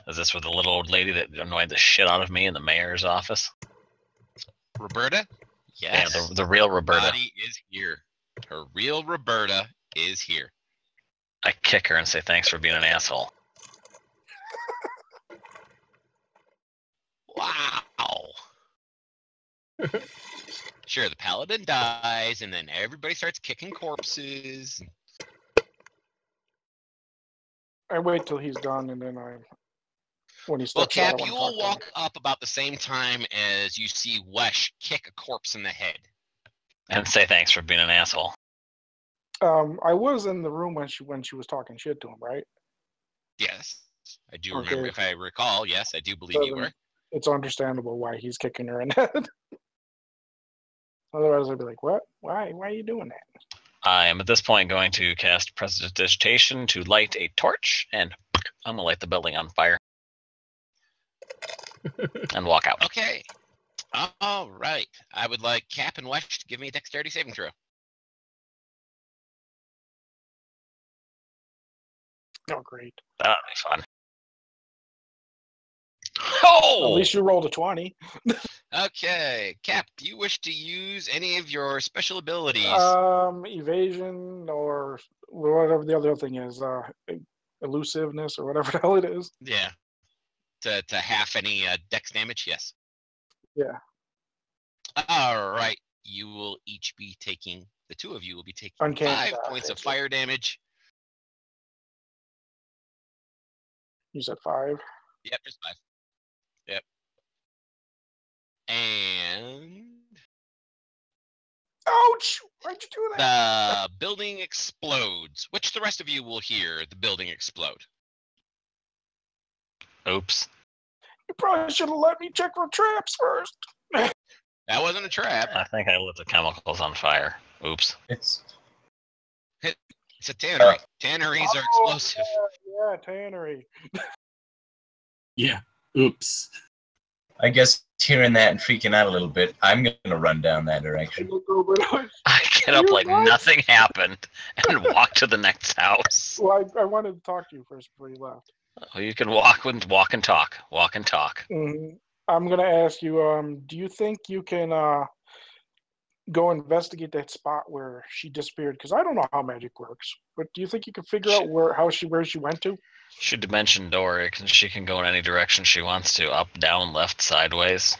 Is this where the little old lady that annoyed the shit out of me in the mayor's office? Roberta? Yes. Yeah, the real Roberta. Body is here. Her real Roberta is here. I kick her and say thanks for being an asshole. Wow. Sure, the paladin dies, and then everybody starts kicking corpses. I wait till he's done, and then when he Well, steps out, Cap, I you want will to talk walk up about the same time as you see Wesh kick a corpse in the head. And say thanks for being an asshole. to him. I was in the room when she was talking shit to him, right? Yes, I do Okay. remember. If I recall, yes, I do believe So you then were. It's understandable why he's kicking her in the head. Otherwise, I'd be like, what? Why? Why are you doing that? I am at this point going to cast Prestidigitation to light a torch, and I'm going to light the building on fire. And walk out. Okay. All right. I would like Cap and Wesh to give me a dexterity saving throw. Oh, great. That'll be fun. Oh! At least you rolled a 20. Okay. Cap, do you wish to use any of your special abilities? Evasion or whatever the other thing is, elusiveness or whatever the hell it is. Yeah. To half any dex damage? Yes. Yeah. All right. You will each be taking, the two of you will be taking Uncanny 5 valley, points of basically. fire damage You said 5. Yep, there's 5. Yep. And Ouch! Why'd you do that? the building explodes, which the rest of you will hear the building explode. Oops. You probably should have let me check for traps first. That wasn't a trap. I think I lit the chemicals on fire. Oops. It's It's a tannery. Tanneries are explosive. Yeah, tannery. Yeah. Oops. I guess hearing that and freaking out a little bit, I'm gonna run down that direction. I get up like nothing happened and walk to the next house. Well, I wanted to talk to you first before you left. Well, you can walk and talk. Walk and talk. Mm-hmm. I'm gonna ask you. Do you think you can go investigate that spot where she disappeared? Because I don't know how magic works, but do you think you can figure out where she went to? She dimension door. She can go in any direction she wants to. Up, down, left, sideways.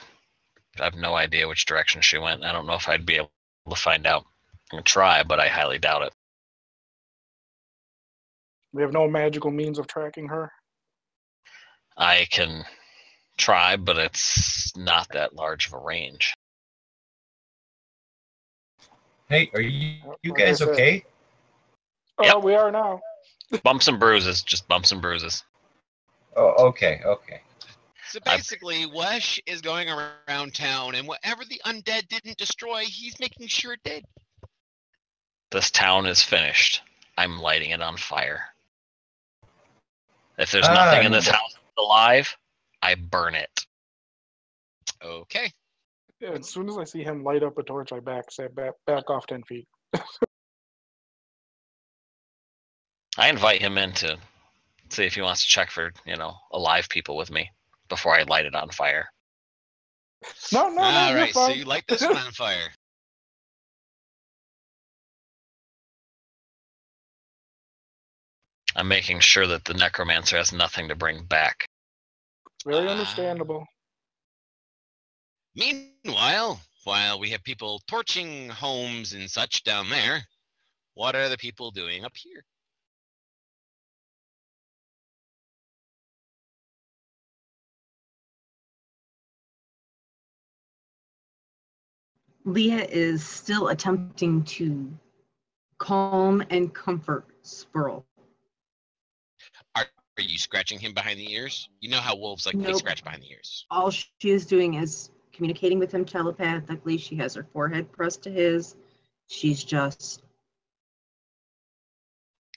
I have no idea which direction she went. I don't know if I'd be able to find out. I'm gonna try, but I highly doubt it. We have no magical means of tracking her. I can try, but it's not that large of a range. Hey, are you guys okay? Oh, Yep. we are now. Bumps and bruises, just bumps and bruises. Oh, okay. So basically, Wesh is going around town, and whatever the undead didn't destroy, he's making sure it did. This town is finished. I'm lighting it on fire. If there's nothing in this house alive, I burn it. Okay. As soon as I see him light up a torch, I back off 10 feet. I invite him in to see if he wants to check for, alive people with me before I light it on fire. No, All right, so you light this one on fire. I'm making sure that the necromancer has nothing to bring back. Very understandable. Meanwhile, while we have people torching homes and such down there, what are the people doing up here? Leah is still attempting to calm and comfort Squirrel. Are you scratching him behind the ears? You know how wolves like they Nope. scratch behind the ears. All she is doing is communicating with him telepathically. She has her forehead pressed to his. She's just...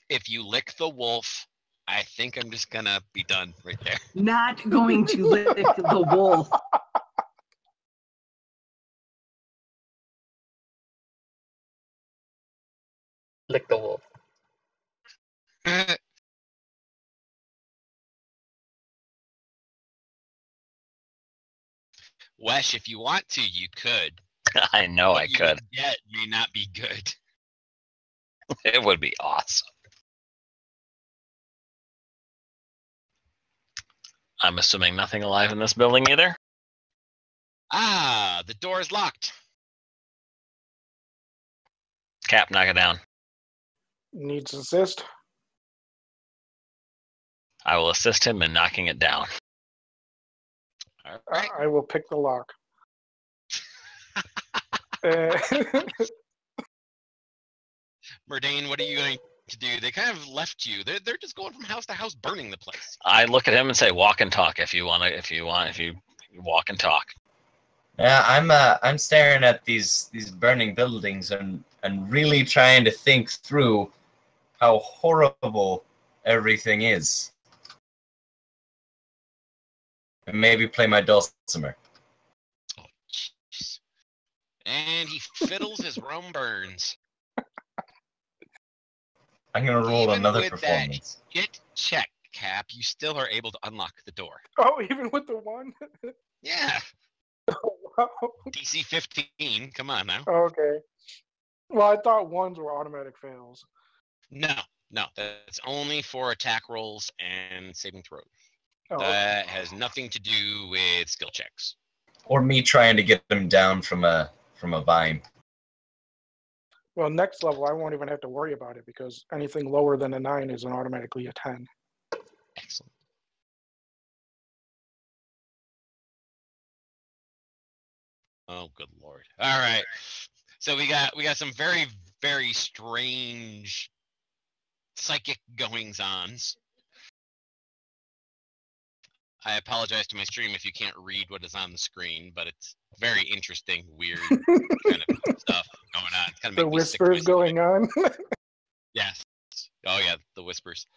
If you lick the wolf, I think I'm just gonna be done right there. not going to lick the wolf. Lick the wolf. Wesh, if you want to, you could. I know I What you could. get may not be good. It would be awesome. I'm assuming nothing alive in this building either. Ah, the door is locked. Cap, knock it down. Needs assist. I will assist him in knocking it down. All right. I will pick the lock. Murdane, what are you going to do? They kind of left you. They're just going from house to house, burning the place. I look at him and say, "Walk and talk if you walk and talk." Yeah, I'm staring at these burning buildings and really trying to think through how horrible everything is. And maybe play my dulcimer. Oh, jeez. And he fiddles his rum burns. I'm gonna roll Even another with performance. that hit check, Cap, you still are able to unlock the door. Oh, even with the one? Yeah. Wow. DC 15. Come on now. Okay. Well, I thought ones were automatic fails. No, that's only for attack rolls and saving throws. Oh, That has nothing to do with skill checks. Or me trying to get them down from a vine. well, next level, I won't even have to worry about it because anything lower than a 9 is automatically a 10. Excellent. Oh, good lord! All right, so we got some very, very strange psychic goings-ons. I apologize to my stream if you can't read what is on the screen, but it's very interesting, weird kind of stuff going on. It's kind of The whispers going on. Yes. Oh yeah, the whispers.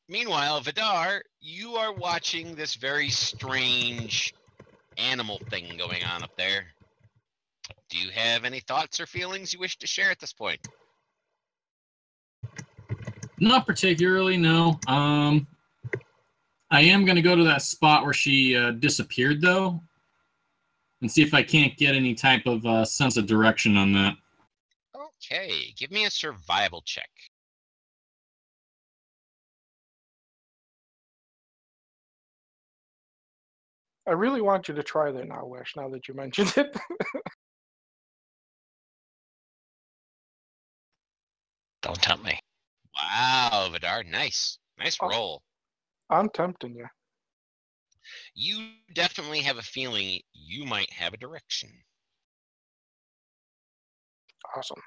Meanwhile, Vidar, you are watching this very strange animal thing going on up there. Do you have any thoughts or feelings you wish to share at this point? Not particularly, no. I am going to go to that spot where she disappeared, though, and see if I can't get any type of sense of direction on that. Okay, give me a survival check. I really want you to try that now, Wesh, now that you mentioned it. Don't tempt me. Wow, Vidar, nice. Nice roll. I'm tempting you. You definitely have a feeling you might have a direction. Awesome.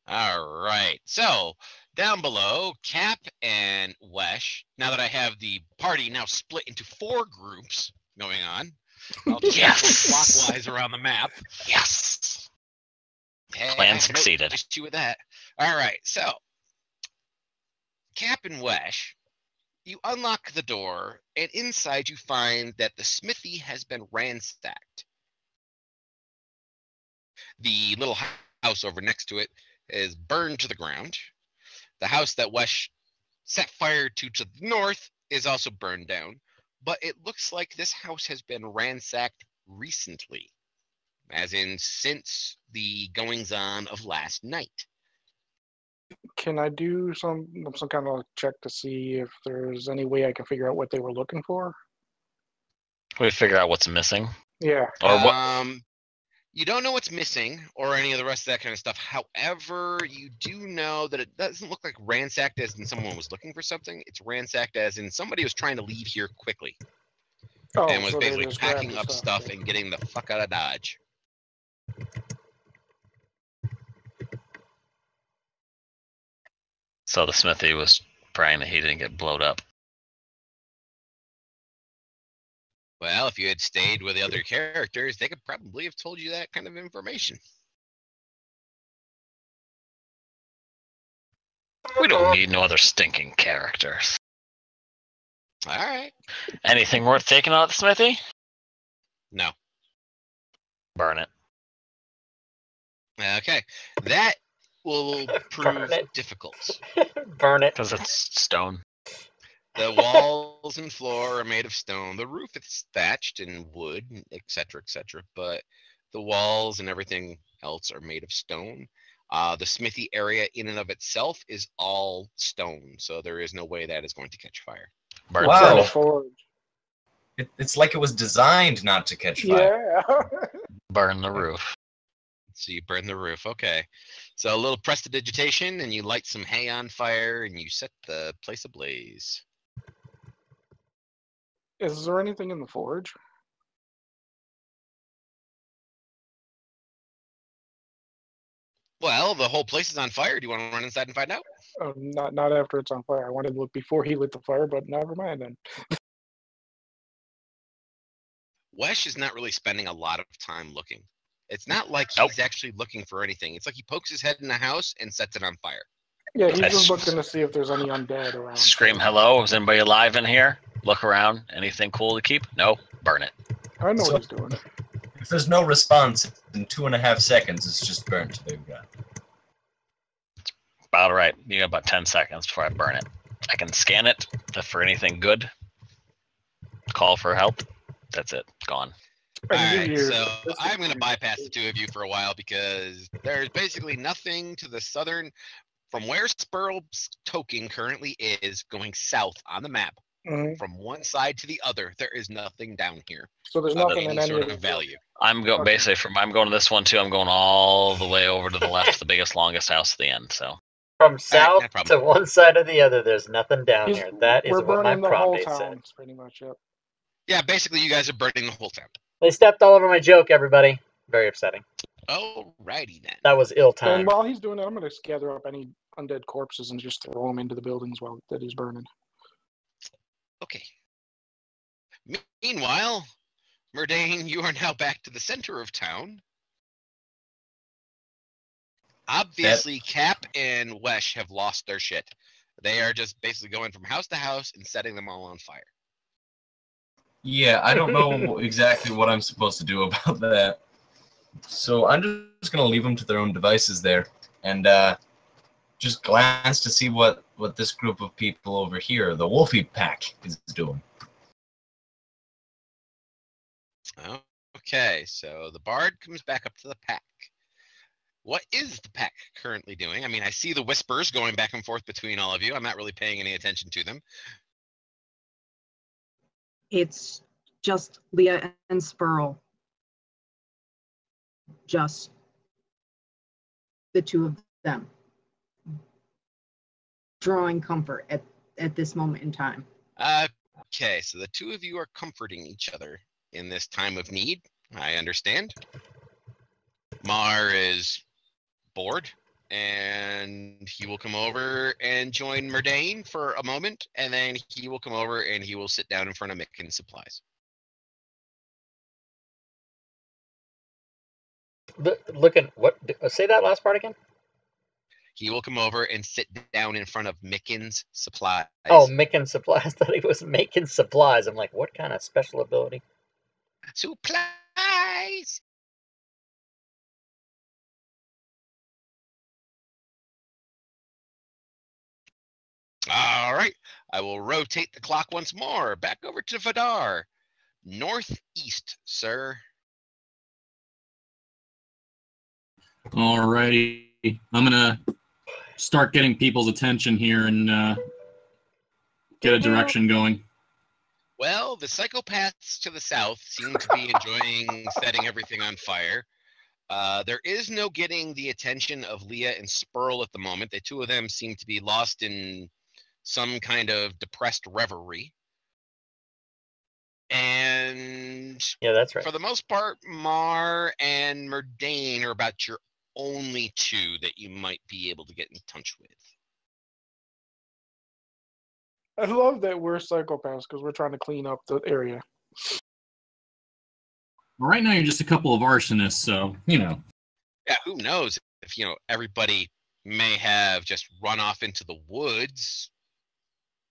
All right. So down below, Cap and Wesh. Now that I have the party now split into 4 groups going on, I'll just go clockwise around the map. Yes. Hey, Plan succeeded. Just you with that. All right. So Cap and Wesh, you unlock the door, and inside you find that the smithy has been ransacked. The little house over next to it is burned to the ground. The house that Wesh set fire to the north is also burned down, but it looks like this house has been ransacked recently, as in since the goings-on of last night. Can I do some kind of check to see if there's any way I can figure out what they were looking for? We figure out what's missing. Yeah. Or what? You don't know what's missing or any of the rest of that kind of stuff. However, you do know that it doesn't look like ransacked as in someone was looking for something. It's ransacked as in somebody was trying to leave here quickly. And was basically packing up stuff and getting the fuck out of Dodge. So the smithy was praying that he didn't get blowed up. Well, if you had stayed with the other characters, they could probably have told you that kind of information. We don't need no other stinking characters. All right. Anything worth taking out of the smithy? No. Burn it. Okay. That will prove difficult. Burn it. Because it's stone. The walls and floor are made of stone. The roof is thatched in wood, etc., etc. But the walls and everything else are made of stone. The smithy area in and of itself is all stone, so there is no way that is going to catch fire. Burn Wow. Forge. It's like it was designed not to catch fire. Yeah. Burn the roof. So you burn the roof. Okay. So a little prestidigitation, and you light some hay on fire, and you set the place ablaze. Is there anything in the forge? Well, the whole place is on fire. Do you want to run inside and find out? Oh, not after it's on fire. I wanted to look before he lit the fire, but never mind then. Wesh is not really spending a lot of time looking. It's not like he's actually looking for anything. It's like he pokes his head in the house and sets it on fire. Yeah, he's just looking to see if there's any undead around. Scream hello. Is anybody alive in here? Look around. Anything cool to keep? No. Burn it. I know what he's doing. If there's no response in 2.5 seconds, it's just burnt to the ground. About right. You got about 10 seconds before I burn it. I can scan it for anything good. Call for help. That's it. Gone. Alright, so I'm going to bypass the two of you for a while because there's basically nothing to the southern, from where Spurl's token currently is, going south on the map. Mm-hmm. From one side to the other, there is nothing down here. So there's nothing in any sort of value. I'm going basically I'm going to this one too. I'm going all the way over to the left, the biggest, longest house at the end. So from south to one side or the other, there's nothing down here. That is what my prompt said. Pretty much, yep. Yeah, basically, you guys are burning the whole town. They stepped all over my joke, everybody. Very upsetting. Alrighty then. That was ill And timed. while he's doing that, I'm going to gather up any undead corpses and just throw them into the buildings while that he's burning. Okay. Meanwhile, Murdane, you are now back to the center of town. Obviously, Cap and Wesh have lost their shit. They are just basically going from house to house and setting them all on fire. Yeah, I don't know exactly what I'm supposed to do about that. So I'm just going to leave them to their own devices there and just glance to see what this group of people over here, the Wolfie Pack, is doing. Okay, so the Bard comes back up to the pack. What is the pack currently doing? I mean, I see the whispers going back and forth between all of you. I'm not really paying any attention to them. It's just Leah and Spurl. Just the two of them. Drawing comfort at this moment in time. Okay, so the two of you are comforting each other in this time of need. I understand. Mar is bored, and he will come over and join Murdane for a moment, and then he will come over and he will sit down in front of Mick supplies. Look at what? Say that last part again. He will come over and sit down in front of Mickens supplies. Oh, Mickens supplies. I thought he was making supplies. I'm like, what kind of special ability? Supplies. All right, I will rotate the clock once more. Back over to Vidar. Northeast, sir. Alrighty. I'm going to start getting people's attention here and get a direction going. Well, the psychopaths to the south seem to be enjoying setting everything on fire. There is no getting the attention of Leah and Spurl at the moment. The two of them seem to be lost in some kind of depressed reverie. And yeah, that's right. For the most part, Mar and Murdane are about your only two that you might be able to get in touch with. I love that we're psychopaths because we're trying to clean up the area. Well, right now you're just a couple of arsonists, so, you know. Yeah, who knows if, everybody may have just run off into the woods,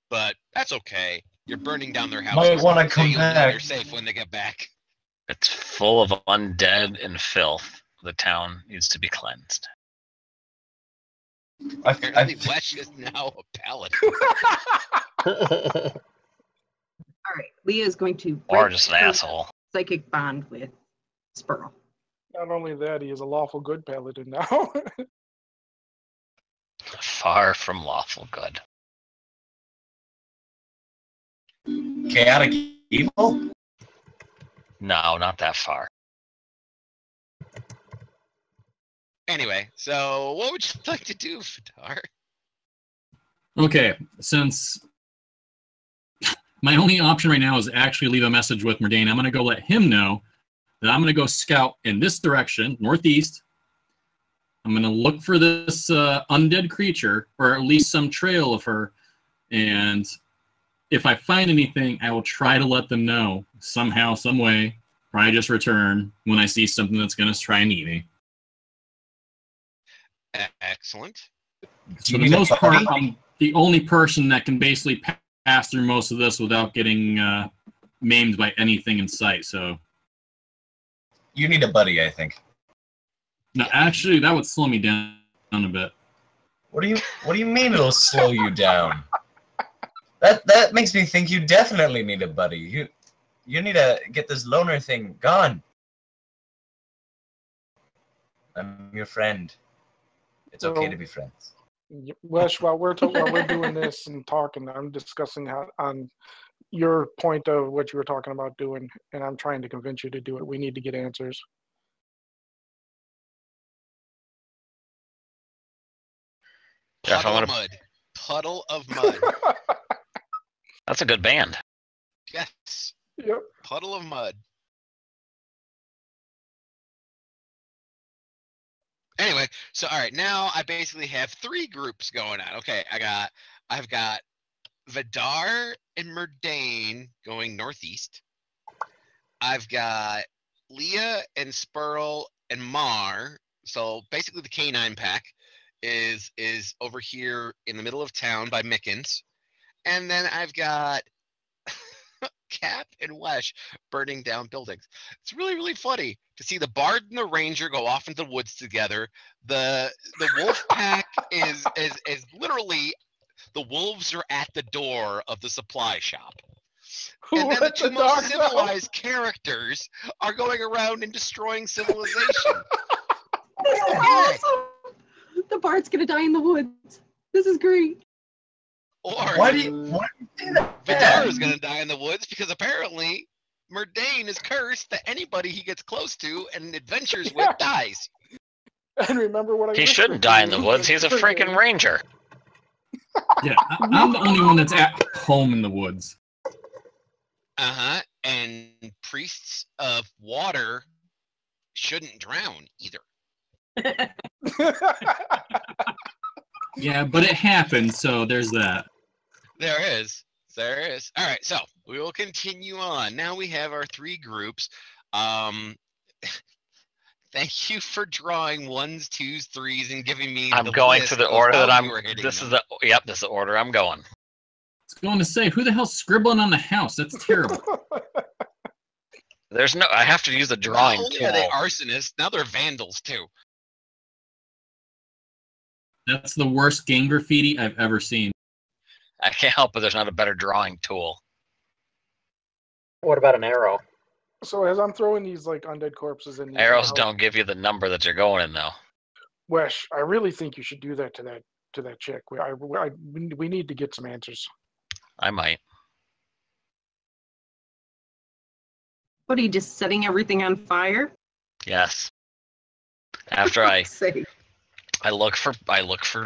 but that's okay. You're burning down their houses. Might want to come back. They're safe when they get back. It's full of undead and filth. The town needs to be cleansed. Apparently, Wesh is now a paladin. All right, Leah is going to Or just an asshole. Psychic bond with Spurl. Not only that, he is a lawful good paladin now. Far from lawful good. Chaotic evil? No, not that far. Anyway, so what would you like to do, Vidar? Okay, since my only option right now is actually leave a message with Murdane, I'm going to go let him know that I'm going to go scout in this direction, northeast. I'm going to look for this undead creature, or at least some trail of her, and if I find anything, I will try to let them know somehow, some way. Probably just return when I see something that's going to try and eat me. Excellent. For the most part, I'm the only person that can basically pass through most of this without getting maimed by anything in sight. So you need a buddy, I think. No, actually, that would slow me down a bit. What do you mean it'll slow you down? That makes me think you definitely need a buddy. You need to get this loner thing gone. I'm your friend. It's okay to be friends. Wesh, while we're doing this and talking, I'm discussing on your point of what you were talking about doing, and I'm trying to convince you to do it. We need to get answers. Puddle of mud. Puddle of mud. That's a good band. Yes. Yep. Puddle of mud. Anyway, so all right, now I basically have 3 groups going on. Okay, I've got Vidar and Murdane going northeast. I've got Leah and Spurl and Mar. So basically, the canine pack is over here in the middle of town by Mickens, and then I've got Cap and Wesh burning down buildings. It's really funny to see the Bard and the Ranger go off into the woods together. The wolf pack is literally the wolves are at the door of the supply shop. And then the 2 most civilized characters are going around and destroying civilization. This is awesome. The Bard's gonna die in the woods. This is great. Or Why do you do that? Vidar is going to die in the woods because apparently Murdane is cursed that anybody he gets close to and adventures with dies. And remember what I He shouldn't die in the woods. He's a freaking ranger. Yeah, I'm the only one that's at home in the woods. Uh-huh. And priests of water shouldn't drown either. Yeah, but it happened, so there's that. There is. All right, so we will continue on. Now we have our 3 groups. Thank you for drawing 1s, 2s, 3s, and giving me. I'm the going list to the of order how that you were I'm. hitting This them. is the. Yep, this is the order I'm going. I was going to say, who the hell's scribbling on the house? That's terrible. There's no. I have to use the drawing Not only tool. are they arsonists, now they're vandals too. That's the worst gang graffiti I've ever seen. I can't help it. There's not a better drawing tool. What about an arrow? So as I'm throwing these like undead corpses in, Arrows don't give you the number that you're going in, though. Wesh, I really think you should do that to that chick. We need to get some answers. I might. What are you just setting everything on fire? Yes. After I Say. I look for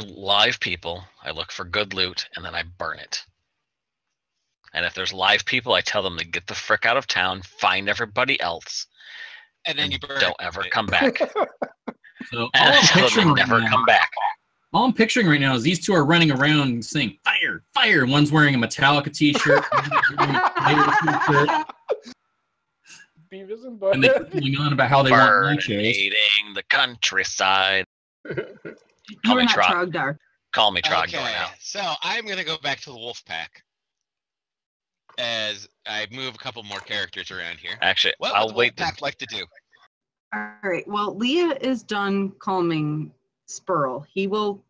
live people, I look for good loot, and then I burn it. And if there's live people, I tell them to get the frick out of town, find everybody else, And then you burn don't it. ever come back. So all And I'm I tell them picturing to right never now, come back. all I'm picturing right now is these 2 are running around saying "fire, fire." One's wearing a Metallica T-shirt, Beavis and and they're Butthead. going on about how they want nachos. Burning the countryside. Call You're me not Trog. Trogdar. Call me Trogdor Okay, now. so I'm gonna go back to the wolf pack as I move a couple more characters around here. Actually, What would I'll the wait. wolf pack like to do? All right. Well, Leah is done calming Spurl. He will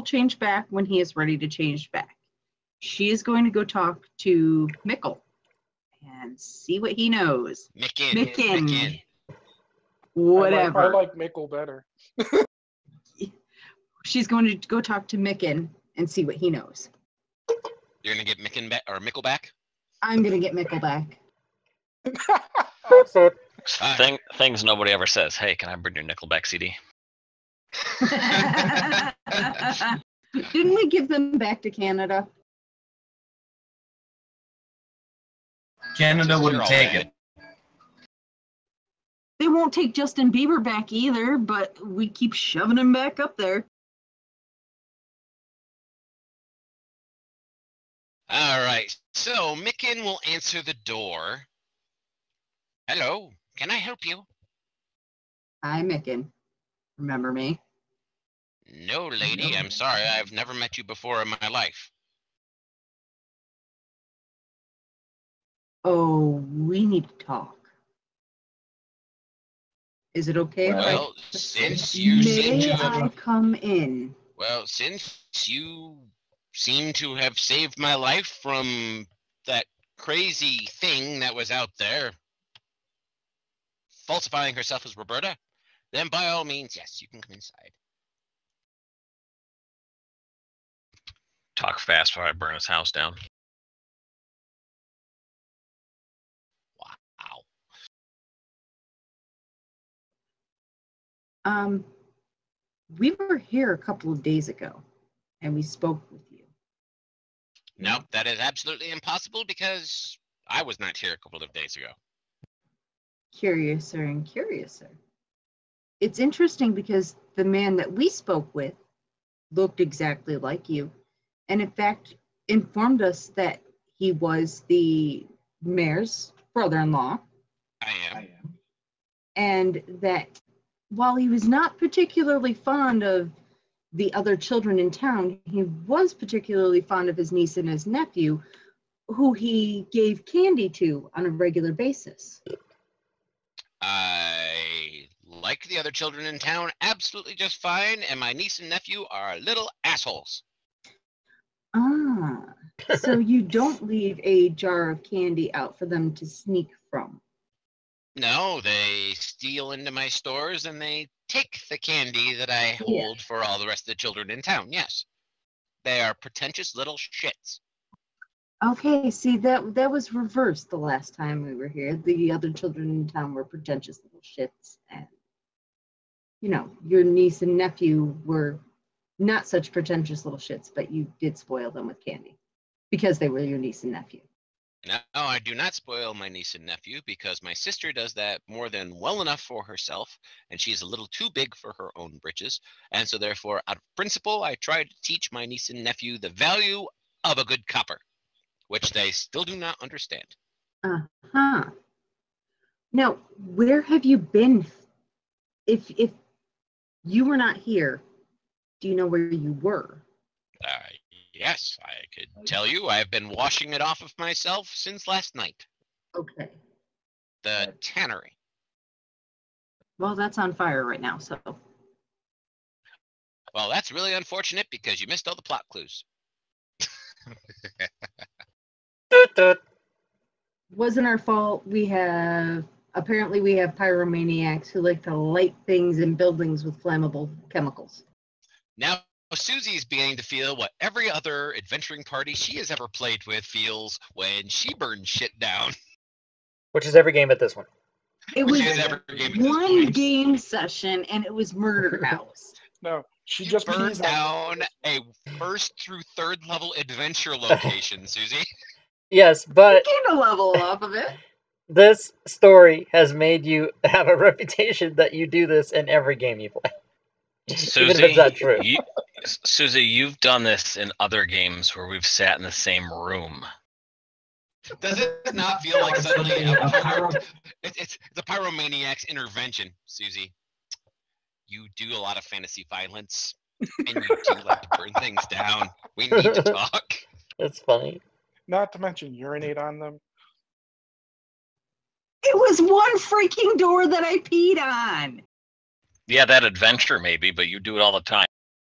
change back when he is ready to change back. She is going to go talk to Mickle and see what he knows. Micken. Whatever. I like Mickle better. She's going to go talk to Micken and see what he knows. You're gonna get Micken back or Mickle back? I'm going to get Mickle back. Things nobody ever says. Hey, can I bring your Nickelback CD? Didn't we give them back to Canada? Canada wouldn't take it. They won't take Justin Bieber back either, but we keep shoving him back up there. All right. So Micken will answer the door. Hello. Can I help you? Hi, Micken. Remember me? No, lady. I'm sorry. I've never met you before in my life. Oh, we need to talk. Is it okay Well, if since you seem may to have, I come in? well, since you seem to have saved my life from that crazy thing that was out there, falsifying herself as Roberta, then by all means, yes, you can come inside. Talk fast before I burn his house down. Wow. We were here a couple of days ago, and we spoke with you. Nope, that is absolutely impossible because I was not here a couple of days ago. Curiouser and curiouser. it's interesting because the man that we spoke with looked exactly like you, and in fact informed us that he was the mayor's brother-in-law, I am. and that while he was not particularly fond of the other children in town, he was particularly fond of his niece and his nephew, who he gave candy to on a regular basis. I like the other children in town absolutely just fine, and my niece and nephew are little assholes. Ah, so you don't leave a jar of candy out for them to sneak from. No, they steal into my stores and they take the candy that I hold for all the rest of the children in town. Yes. They are pretentious little shits. Okay, see, that was reversed the last time we were here. The other children in town were pretentious little shits, and your niece and nephew were not such pretentious little shits, but you did spoil them with candy because they were your niece and nephew. No, I do not spoil my niece and nephew because my sister does that more than well enough for herself, and she's a little too big for her own britches. And so therefore, out of principle, I try to teach my niece and nephew the value of a good copper, which they still do not understand. Uh-huh. Now, where have you been? If you were not here, do you know where you were? Yes, I could tell you. I've been washing it off of myself since last night. Okay. The tannery. Well, that's on fire right now, so. Well, that's really unfortunate because you missed all the plot clues. Toot toot. Wasn't our fault. Apparently we have pyromaniacs who like to light things in buildings with flammable chemicals. Now, Susie's beginning to feel what every other adventuring party she has ever played with feels when she burns shit down. Which is every game at this one. It was one game session, and it was Murder House. No, she You just burned pees down a first through third level adventure location, Susie. Yes, but Kind of level off of it. this story has made you have a reputation that you do this in every game you play. Even if it's not true. Susie, you've done this in other games where we've sat in the same room. Does it not feel like suddenly it's a pyromaniac's intervention, Susie? You do a lot of fantasy violence, and you do like to burn things down. We need to talk. It's funny. Not to mention urinate on them. It was one freaking door that I peed on. Yeah, that adventure maybe, but you do it all the time.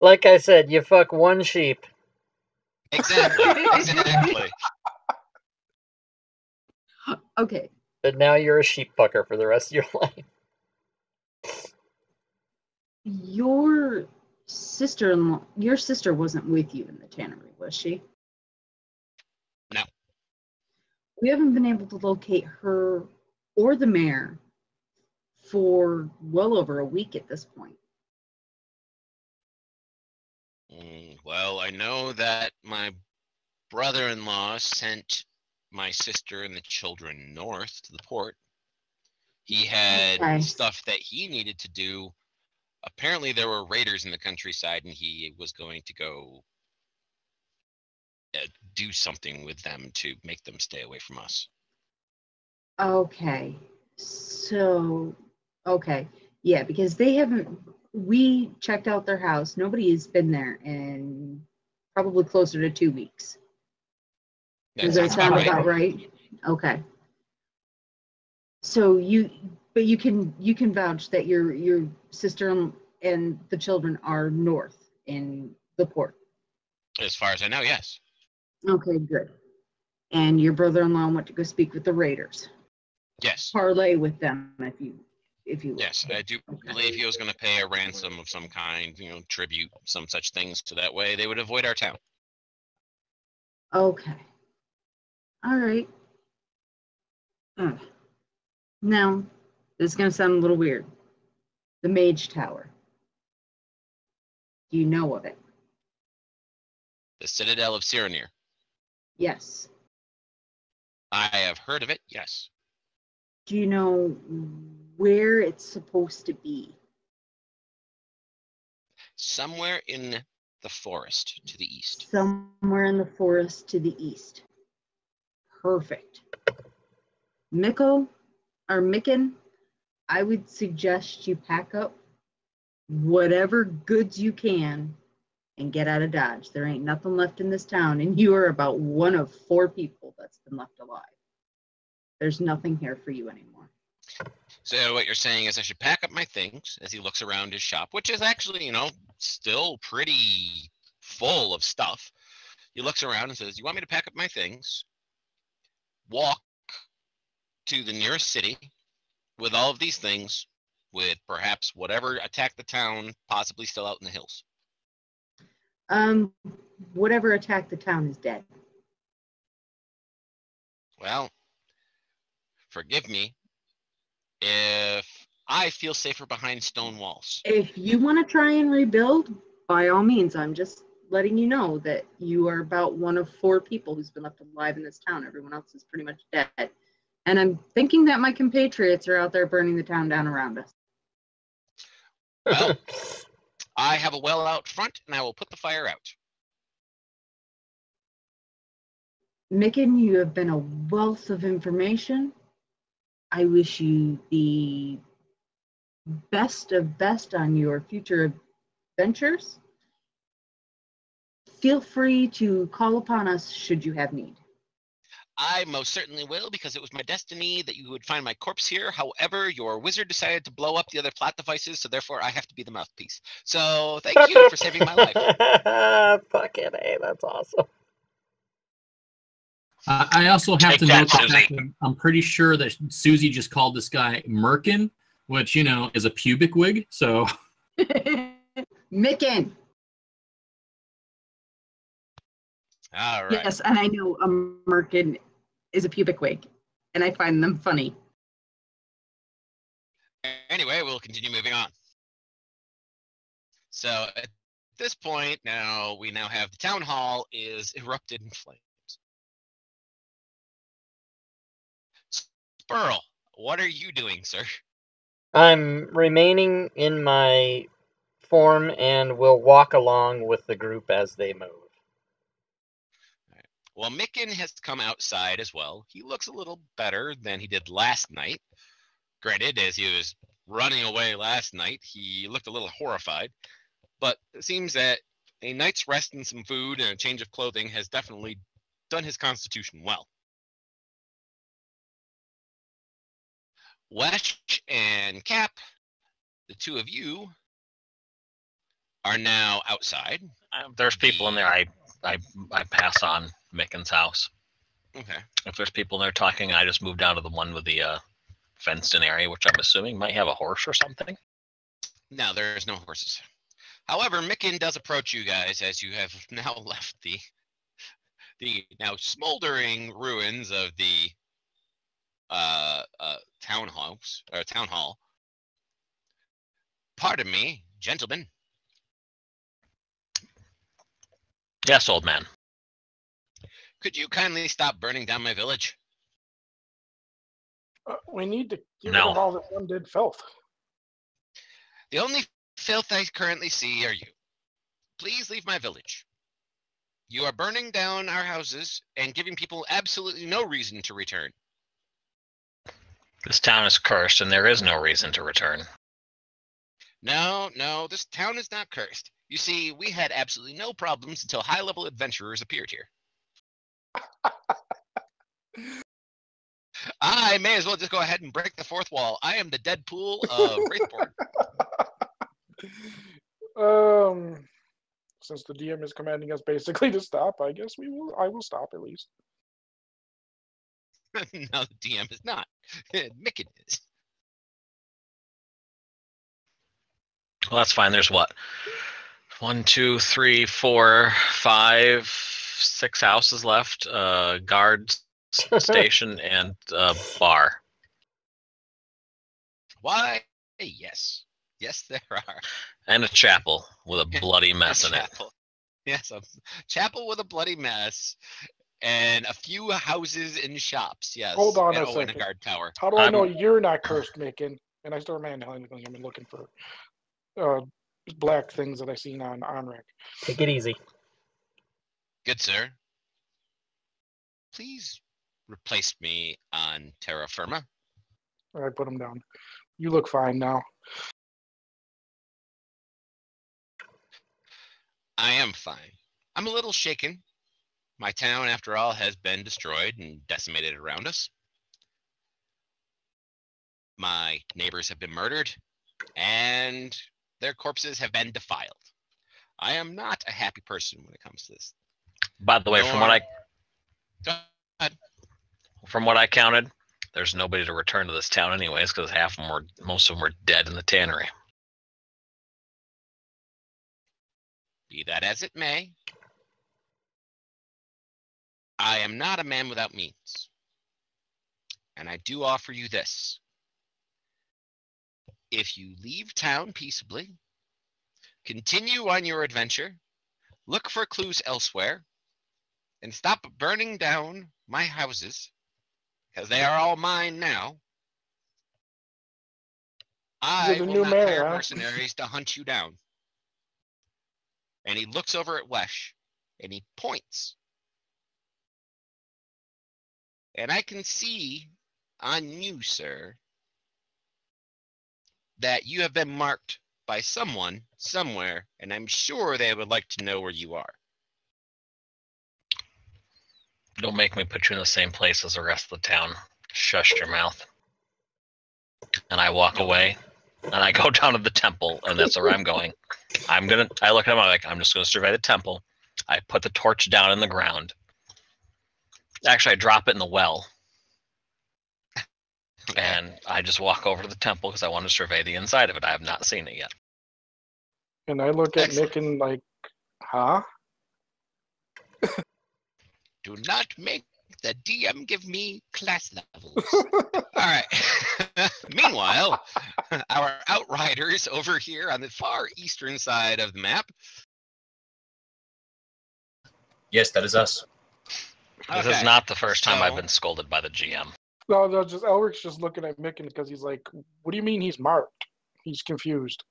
Like I said, you fuck one sheep. Exactly. Okay. But now you're a sheep fucker for the rest of your life. Your sister wasn't with you in the tannery, was she? No. We haven't been able to locate her or the mayor for well over a week at this point. Well, I know that my brother-in-law sent my sister and the children north to the port. He had stuff that he needed to do. Apparently there were raiders in the countryside, and he was going to go do something with them to make them stay away from us. Okay. So, okay. Yeah, because we checked out their house. Nobody has been there in probably closer to 2 weeks. Does that sound about right? Okay. So you can vouch that your sister and the children are north in the port. As far as I know, yes. Okay, good. And your brother-in-law went to go speak with the raiders. Yes. Parlay with them if you Yes, I do believe he was going to pay a ransom of some kind, tribute, some such things, so that way they would avoid our town. Okay. All right. Now, this is going to sound a little weird. The Mage Tower. Do you know of it? The Citadel of Cyrenir. Yes. I have heard of it, yes. Do you know where it's supposed to be? Somewhere in the forest to the east. Somewhere in the forest to the east. Perfect. Micken, I would suggest you pack up whatever goods you can and get out of Dodge. There ain't nothing left in this town, and you are about one of 4 people that's been left alive. There's nothing here for you anymore. So what you're saying is I should pack up my things as he looks around his shop, which is actually, you know, still pretty full of stuff. He looks around and says, you want me to pack up my things, walk to the nearest city with all of these things, with perhaps whatever attacked the town possibly still out in the hills? Whatever attacked the town is dead. Well, forgive me if I feel safer behind stone walls. If you want to try and rebuild, by all means. I'm just letting you know that you are about one of 4 people who's been left alive in this town. Everyone else is pretty much dead. And I'm thinking that my compatriots are out there burning the town down around us. Well, I have a well out front, and I will put the fire out. Micken, you have been a wealth of information. I wish you the best of best on your future adventures. Feel free to call upon us should you have need. I most certainly will, because it was my destiny that you would find my corpse here. However, your wizard decided to blow up the other plot devices, so therefore I have to be the mouthpiece. So thank you for saving my life. Fucking A, that's awesome. I also have Take to that, note the Susie. fact that I'm pretty sure that Susie just called this guy Merkin, which, you know, is a pubic wig. So Micken. All right. Yes, and I know a merkin is a pubic wig, and I find them funny. Anyway, we'll continue moving on. So at this point, we now have the town hall is erupted in flames. Sperl, what are you doing, sir? I'm remaining in my form and will walk along with the group as they move. Well, Micken has come outside as well. He looks a little better than he did last night. Granted, as he was running away last night, he looked a little horrified. But it seems that a night's rest and some food and a change of clothing has definitely done his constitution well. Wesh and Cap, the 2 of you are now outside. There's people in there. I pass on Micken's house. Okay. If there's people in there talking, I just move down to the one with the fenced-in area, which I'm assuming might have a horse or something. No, there's no horses. However, Micken does approach you guys as you have now left the now smoldering ruins of the town hall. Pardon me, gentlemen. Yes, old man. Could you kindly stop burning down my village? We need to get rid No. of all this undead filth. The only filth I currently see are you. Please leave my village. You are burning down our houses and giving people absolutely no reason to return. This town is cursed, and there is no reason to return. No, this town is not cursed. You see, we had absolutely no problems until high-level adventurers appeared here. I may as well just go ahead and break the 4th wall. I am the Deadpool of Wraithborne. Since the DM is commanding us basically to stop, I guess I will stop at least. No, the DM is not. Micken is. Well, that's fine. There's what? 1, 2, 3, 4, 5, 6 houses left. Guards station and bar. Why? Yes, there are. And a chapel with a bloody mess in it. Yes, a chapel with a bloody mess, and a few houses and shops. Yes. Hold on a and a second. guard tower. How do I know you're not cursed, Micken? And I start manhandling him and looking for black things that I seen on Onric. Take it easy. Good sir. Please replace me on terra firma. I put him down. You look fine now. I am fine. I'm a little shaken. My town, after all, has been destroyed and decimated around us. My neighbors have been murdered, and their corpses have been defiled. I am not a happy person when it comes to this. By the way, Go ahead. from what I counted, there's nobody to return to this town anyways, because most of them were dead in the tannery. Be that as it may, I am not a man without means. And I do offer you this. If you leave town peaceably, continue on your adventure, look for clues elsewhere, and stop burning down my houses, because they are all mine now, I You're the will new not mayor, hire huh? mercenaries to hunt you down. And he looks over at Wesh, and he points. And I can see on you, sir, that you have been marked by someone somewhere, and I'm sure they would like to know where you are. Don't make me put you in the same place as the rest of the town. Shush your mouth. And I walk away, and I go down to the temple, and that's where I'm going. I look at him, I'm like, I'm just going to survey the temple. I put the torch down in the ground. Actually, I drop it in the well. And I just walk over to the temple because I want to survey the inside of it. I have not seen it yet. And I look at Excellent. Nick and like, huh? Do not make the DM give me class levels. All right. Meanwhile, our outriders over here on the far eastern side of the map. Yes, that is us. This Okay, is not the first time I've so- been scolded by the GM. No, just Elric's just looking at Mick because he's like, what do you mean he's marked? He's confused.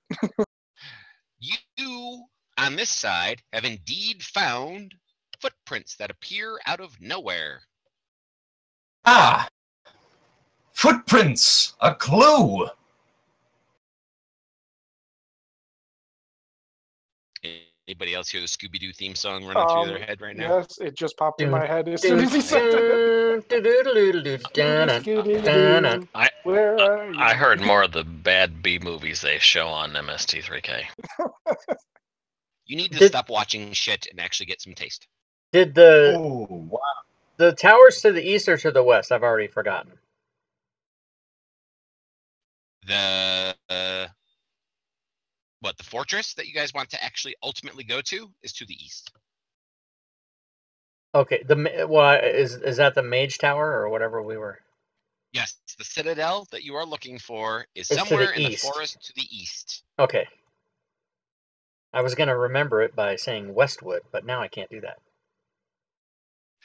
You, on this side, have indeed found footprints that appear out of nowhere. Ah! Footprints! A clue! Anybody else hear the Scooby-Doo theme song running through their head right now? Yes, it just popped in my head as soon as he said that. Where are you? I heard more of the bad B movies they show on MST3K. You need to Did- stop watching shit and actually get some taste. Did the Oh, wow. the towers to the east or to the west? I've already forgotten. The the fortress that you guys want to actually ultimately go to is to the east. Okay, is that the mage tower or whatever we were? Yes, the citadel that you are looking for is It's to the somewhere in the east. forest to the east. Okay. I was gonna remember it by saying Westwood, but now I can't do that.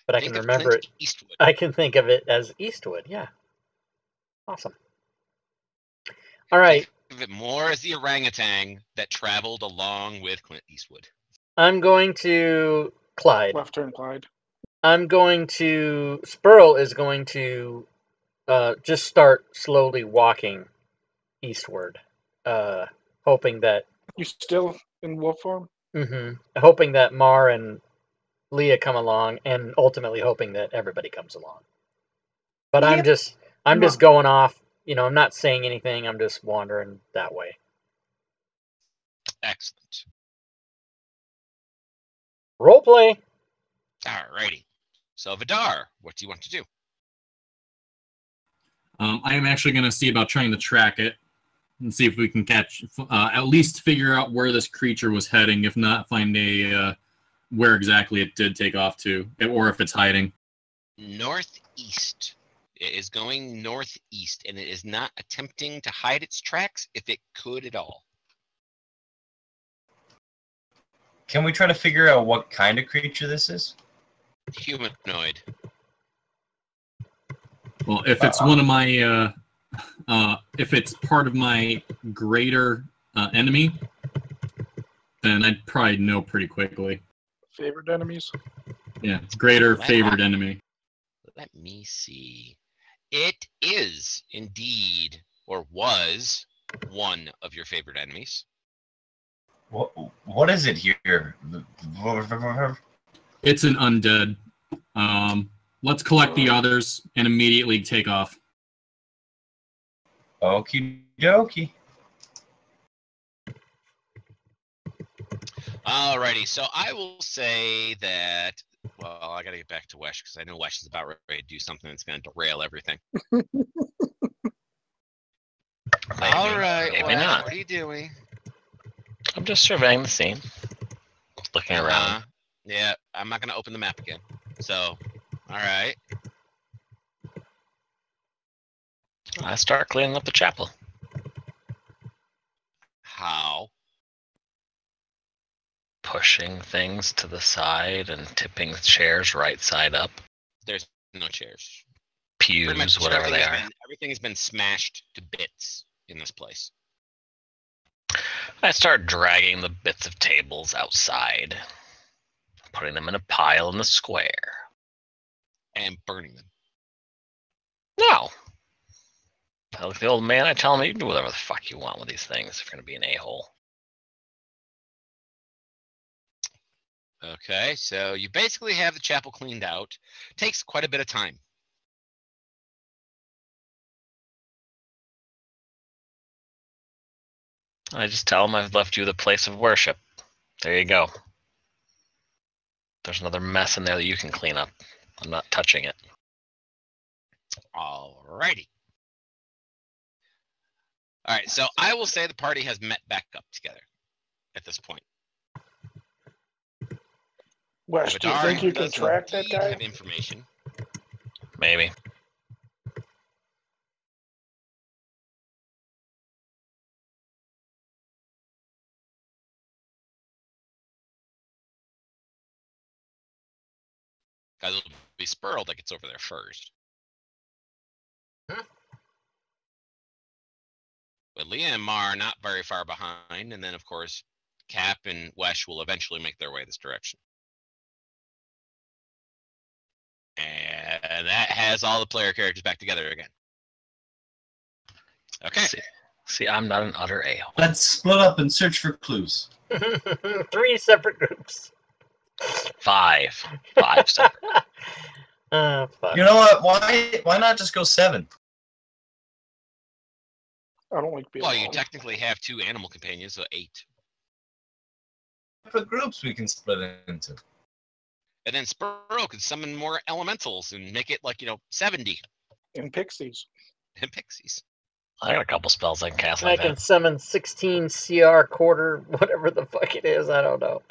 But I can Think of remember Clint it. Eastwood. I can think of it as Eastwood. Yeah. Awesome. All right. Think of it more as the orangutan that traveled along with Clint Eastwood. I'm going to Clyde. Left turn, Clyde. I'm going to Spurl is going to just start slowly walking eastward, hoping that You still in wolf form? hoping that Mar and Leah come along, and ultimately hoping that everybody comes along. But I'm Yep. just going off. I'm not saying anything. I'm just wandering that way. Excellent. Role play. Alrighty. So Vidar, what do you want to do? I am actually going to see about trying to track it and see if we can at least figure out where this creature was heading. If not, find where exactly it did take off to, or if it's hiding. Northeast. It is going northeast, and it is not attempting to hide its tracks if it could at all. Can we try to figure out what kind of creature this is? Humanoid. Well, if it's one of my, if it's part of my greater enemy, then I'd probably know pretty quickly. Favorite enemies? Yeah, greater favored enemy. Let me see. It is indeed, or was, one of your favorite enemies. What is it here? It's an undead. Let's collect the others and immediately take off. Okie dokie. Alrighty, so I will say that. Well, I gotta get back to Wesh because I know Wesh is about ready to do something that's gonna derail everything. All right, maybe not. What are you doing? I'm just surveying the scene, looking around. Yeah, I'm not gonna open the map again. So, all right. I start cleaning up the chapel. How? Pushing things to the side and tipping chairs right side up. There's no chairs. Pews, whatever they are. Everything has been smashed to bits in this place. I start dragging the bits of tables outside, putting them in a pile in the square. And burning them. No. I look at the old man, I tell him, you can do whatever the fuck you want with these things if you're going to be an a-hole. Okay, so you basically have the chapel cleaned out. Takes quite a bit of time. I just tell him I've left you the place of worship. There you go. There's another mess in there that you can clean up. I'm not touching it. Alrighty. Alright, so I will say the party has met back up together at this point. Wes, do you think you can track that guy? Have information. Maybe. Guys, it'll be Spurl that gets over there first. But Leah and Mar are not very far behind, and then of course Cap and Wesh will eventually make their way this direction. And that has all the player characters back together again. Okay. See, I'm not an utter a-hole. Let's split up and search for clues. 3 separate groups. 5 separate. Fuck. You know what? Why not just go 7? I don't like being Well, you alone. technically have 2 animal companions, so 8. Separate groups we can split it into. And then Spurl could summon more elementals and make it like, 70. And pixies. And pixies. I got a couple spells I can cast I like can that. summon 16 CR quarter, whatever the fuck it is. I don't know.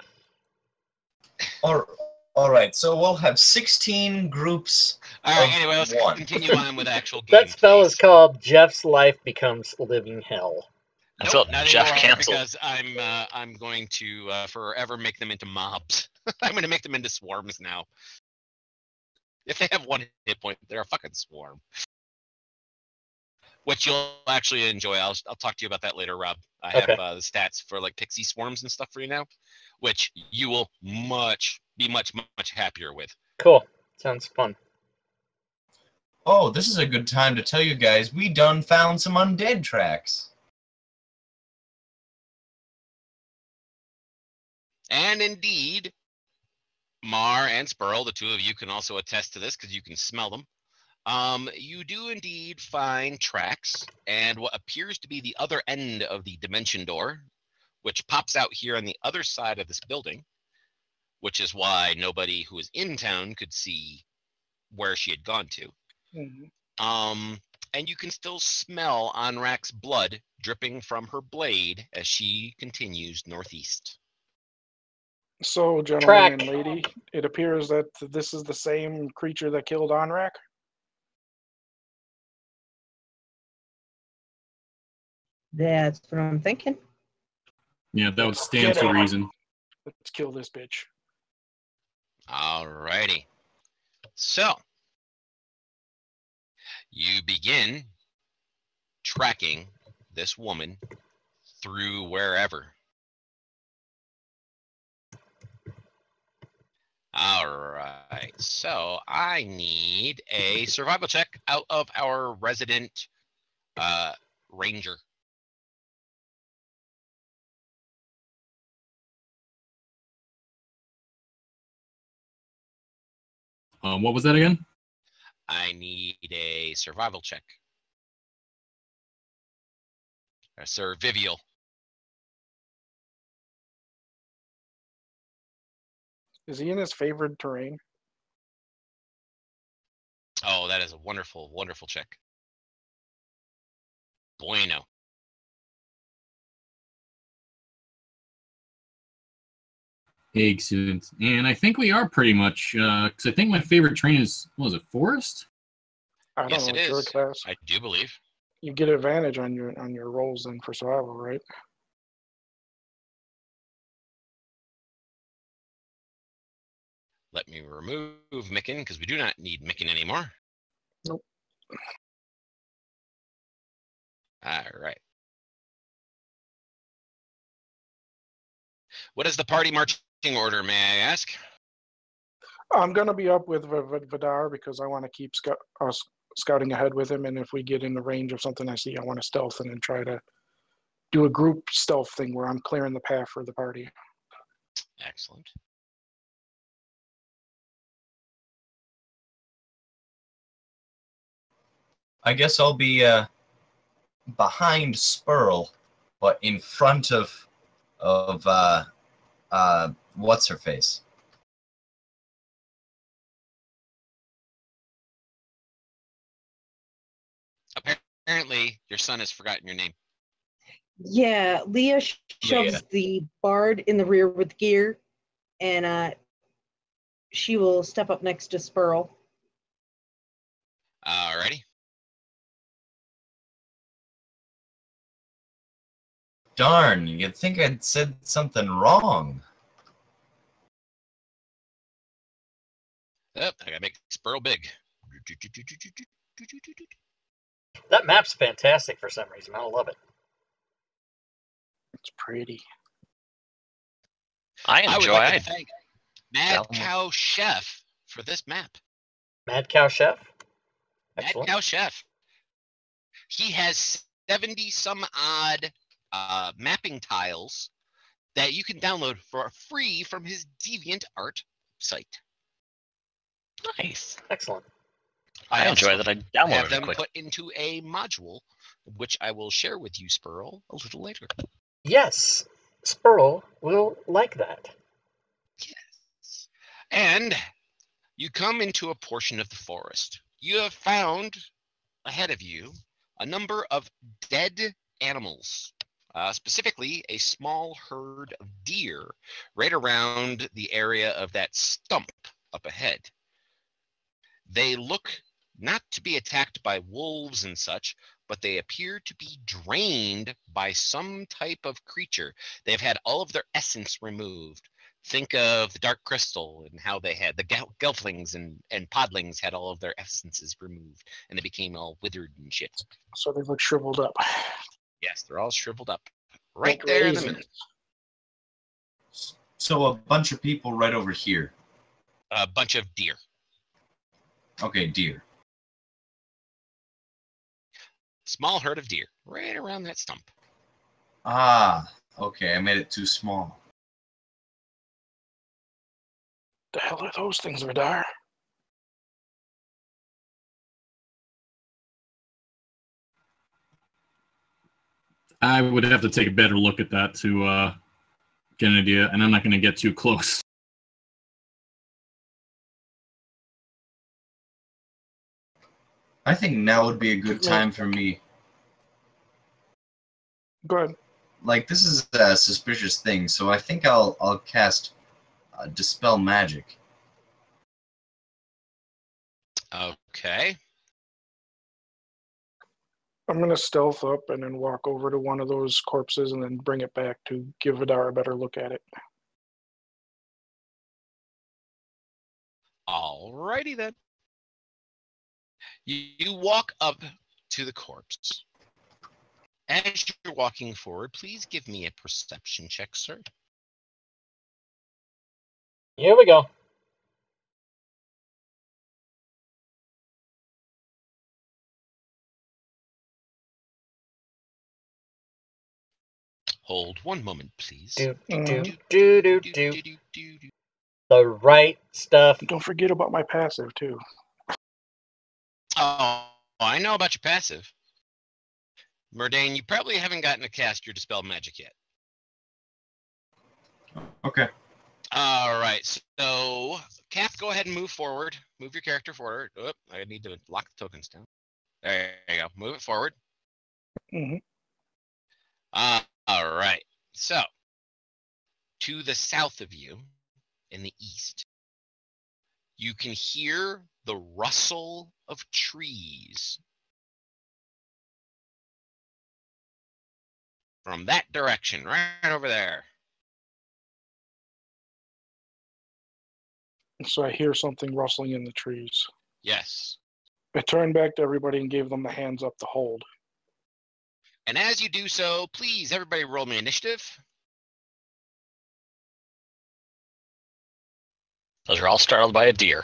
All right, so we'll have 16 groups. All right, anyway, let's one. continue on with actual game. That spell please. is called Jeff's Life Becomes Living Hell. I Nope, felt not Jeff anymore, canceled. because I'm going to forever make them into mobs. I'm going to make them into swarms now. If they have 1 hit point, they're a fucking swarm. Which you'll actually enjoy. I'll talk to you about that later, Rob. I have Okay. the stats for like pixie swarms and stuff for you now, which you will be much happier with. Cool. Sounds fun. Oh, this is a good time to tell you guys we done found some undead tracks. And indeed, Mar and Spurl, the 2 of you can also attest to this because you can smell them. You do indeed find tracks and what appears to be the other end of the dimension door, which pops out here on the other side of this building, which is why nobody who was in town could see where she had gone to. Mhm. And you can still smell Onrak's blood dripping from her blade as she continues northeast. So, gentlemen Track. and lady, it appears that this is the same creature that killed Onrak. That's what I'm thinking. Yeah, that would stand to reason. Let's kill this bitch. Alrighty. So, you begin tracking this woman through wherever. All right. So I need a survival check out of our resident ranger. What was that again? I need a survival check. Survival. Is he in his favored terrain? Oh, that is a wonderful, wonderful check. Bueno. Excellent. And I think we are pretty much, because I think my favorite terrain is, what was it, forest? I don't Yes, know. it It's your is. class. I do believe. You get advantage on your rolls then for survival, right? Let me remove Micken because we do not need Micken anymore. Nope. All right. What is the party marching order, may I ask? I'm gonna be up with Vidar because I want to keep scouting ahead with him, and if we get in the range of something I see, I want to stealth and then try to do a group stealth thing where I'm clearing the path for the party. Excellent. I guess I'll be behind Spurl, but in front of what's her face? Apparently, your son has forgotten your name. Yeah, Leah shoves the bard in the rear with gear, and she will step up next to Spurl. Alrighty. Darn, you'd think I'd said something wrong. Oh, I gotta make Spurl big. That map's fantastic for some reason. I love it. It's pretty. I would enjoy like to it. thank Mad Cow Chef for this map. Mad Cow Chef? Mad Excellent. Cow Chef. He has 70 some odd mapping tiles that you can download for free from his DeviantArt site. Nice. Excellent. I enjoy that. I have downloaded it them quick. put into a module, which I will share with you, Spurl, a little later. Yes, Spurl will like that. Yes. And you come into a portion of the forest. You have found ahead of you a number of dead animals, specifically a small herd of deer right around the area of that stump up ahead. They look not to be attacked by wolves and such, but they appear to be drained by some type of creature. They've had all of their essence removed. Think of the Dark Crystal and how they had the Gelflings and Podlings had all of their essences removed, and they became all withered and shit. So they look shriveled up. Yes, they're all shriveled up. Right Like there in the raisins. middle. So a bunch of people right over here. A bunch of deer. Okay, deer. Small herd of deer right around that stump. Ah, okay, I made it too small. The hell are those things, Vidar? I would have to take a better look at that to get an idea, and I'm not going to get too close. I think now would be a good time for me. Go ahead. Like, this is a suspicious thing, so I think I'll cast Dispel Magic. Okay. I'm gonna stealth up and then walk over to one of those corpses and then bring it back to give Vidar a better look at it. Alrighty then. You walk up to the corpse. As you're walking forward, please give me a perception check, sir. Here we go. Hold one moment, please. Do, Mhm. do, do, do, do. The right stuff. Don't forget about my passive too. Oh, I know about your passive. Murdane, you probably haven't gotten to cast your Dispel Magic yet. Okay. All right, so Kath, go ahead and move forward. Move your character forward. Oop, I need to lock the tokens down. There you go. Move it forward. Hmm. All right. So, to the south of you, in the east, you can hear the rustle of trees. From that direction, right over there. So I hear something rustling in the trees. Yes. I turned back to everybody and gave them the hands up to hold. And as you do so, please, everybody roll me initiative. Those are all startled by a deer.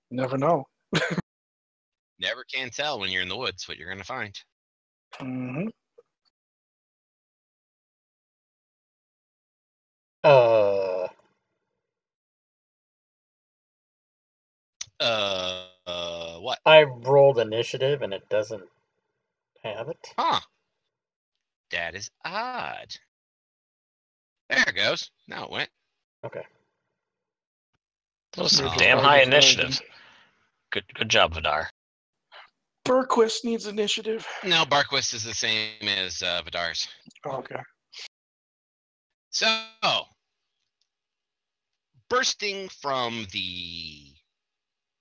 Never know. Never can tell when you're in the woods what you're going to find. Hmm. What? I rolled initiative and it doesn't have it. Huh. That is odd. There it goes. Now it went. Okay. That was some Oh. damn high initiative. Good job, Vidar. Burquist needs initiative. No, Barquist is the same as Vidar's. Okay. So, bursting from the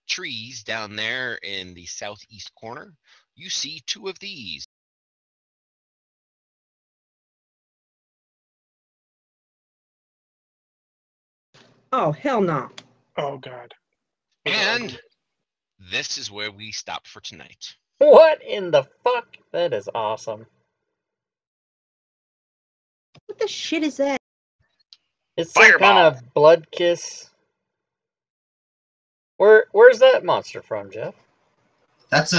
trees down there in the southeast corner, you see two of these. Oh, hell no. Oh, God. And this is where we stop for tonight. What in the fuck? That is awesome. What the shit is that? It's some kind of blood kiss. Where's that monster from, Jeff? That's a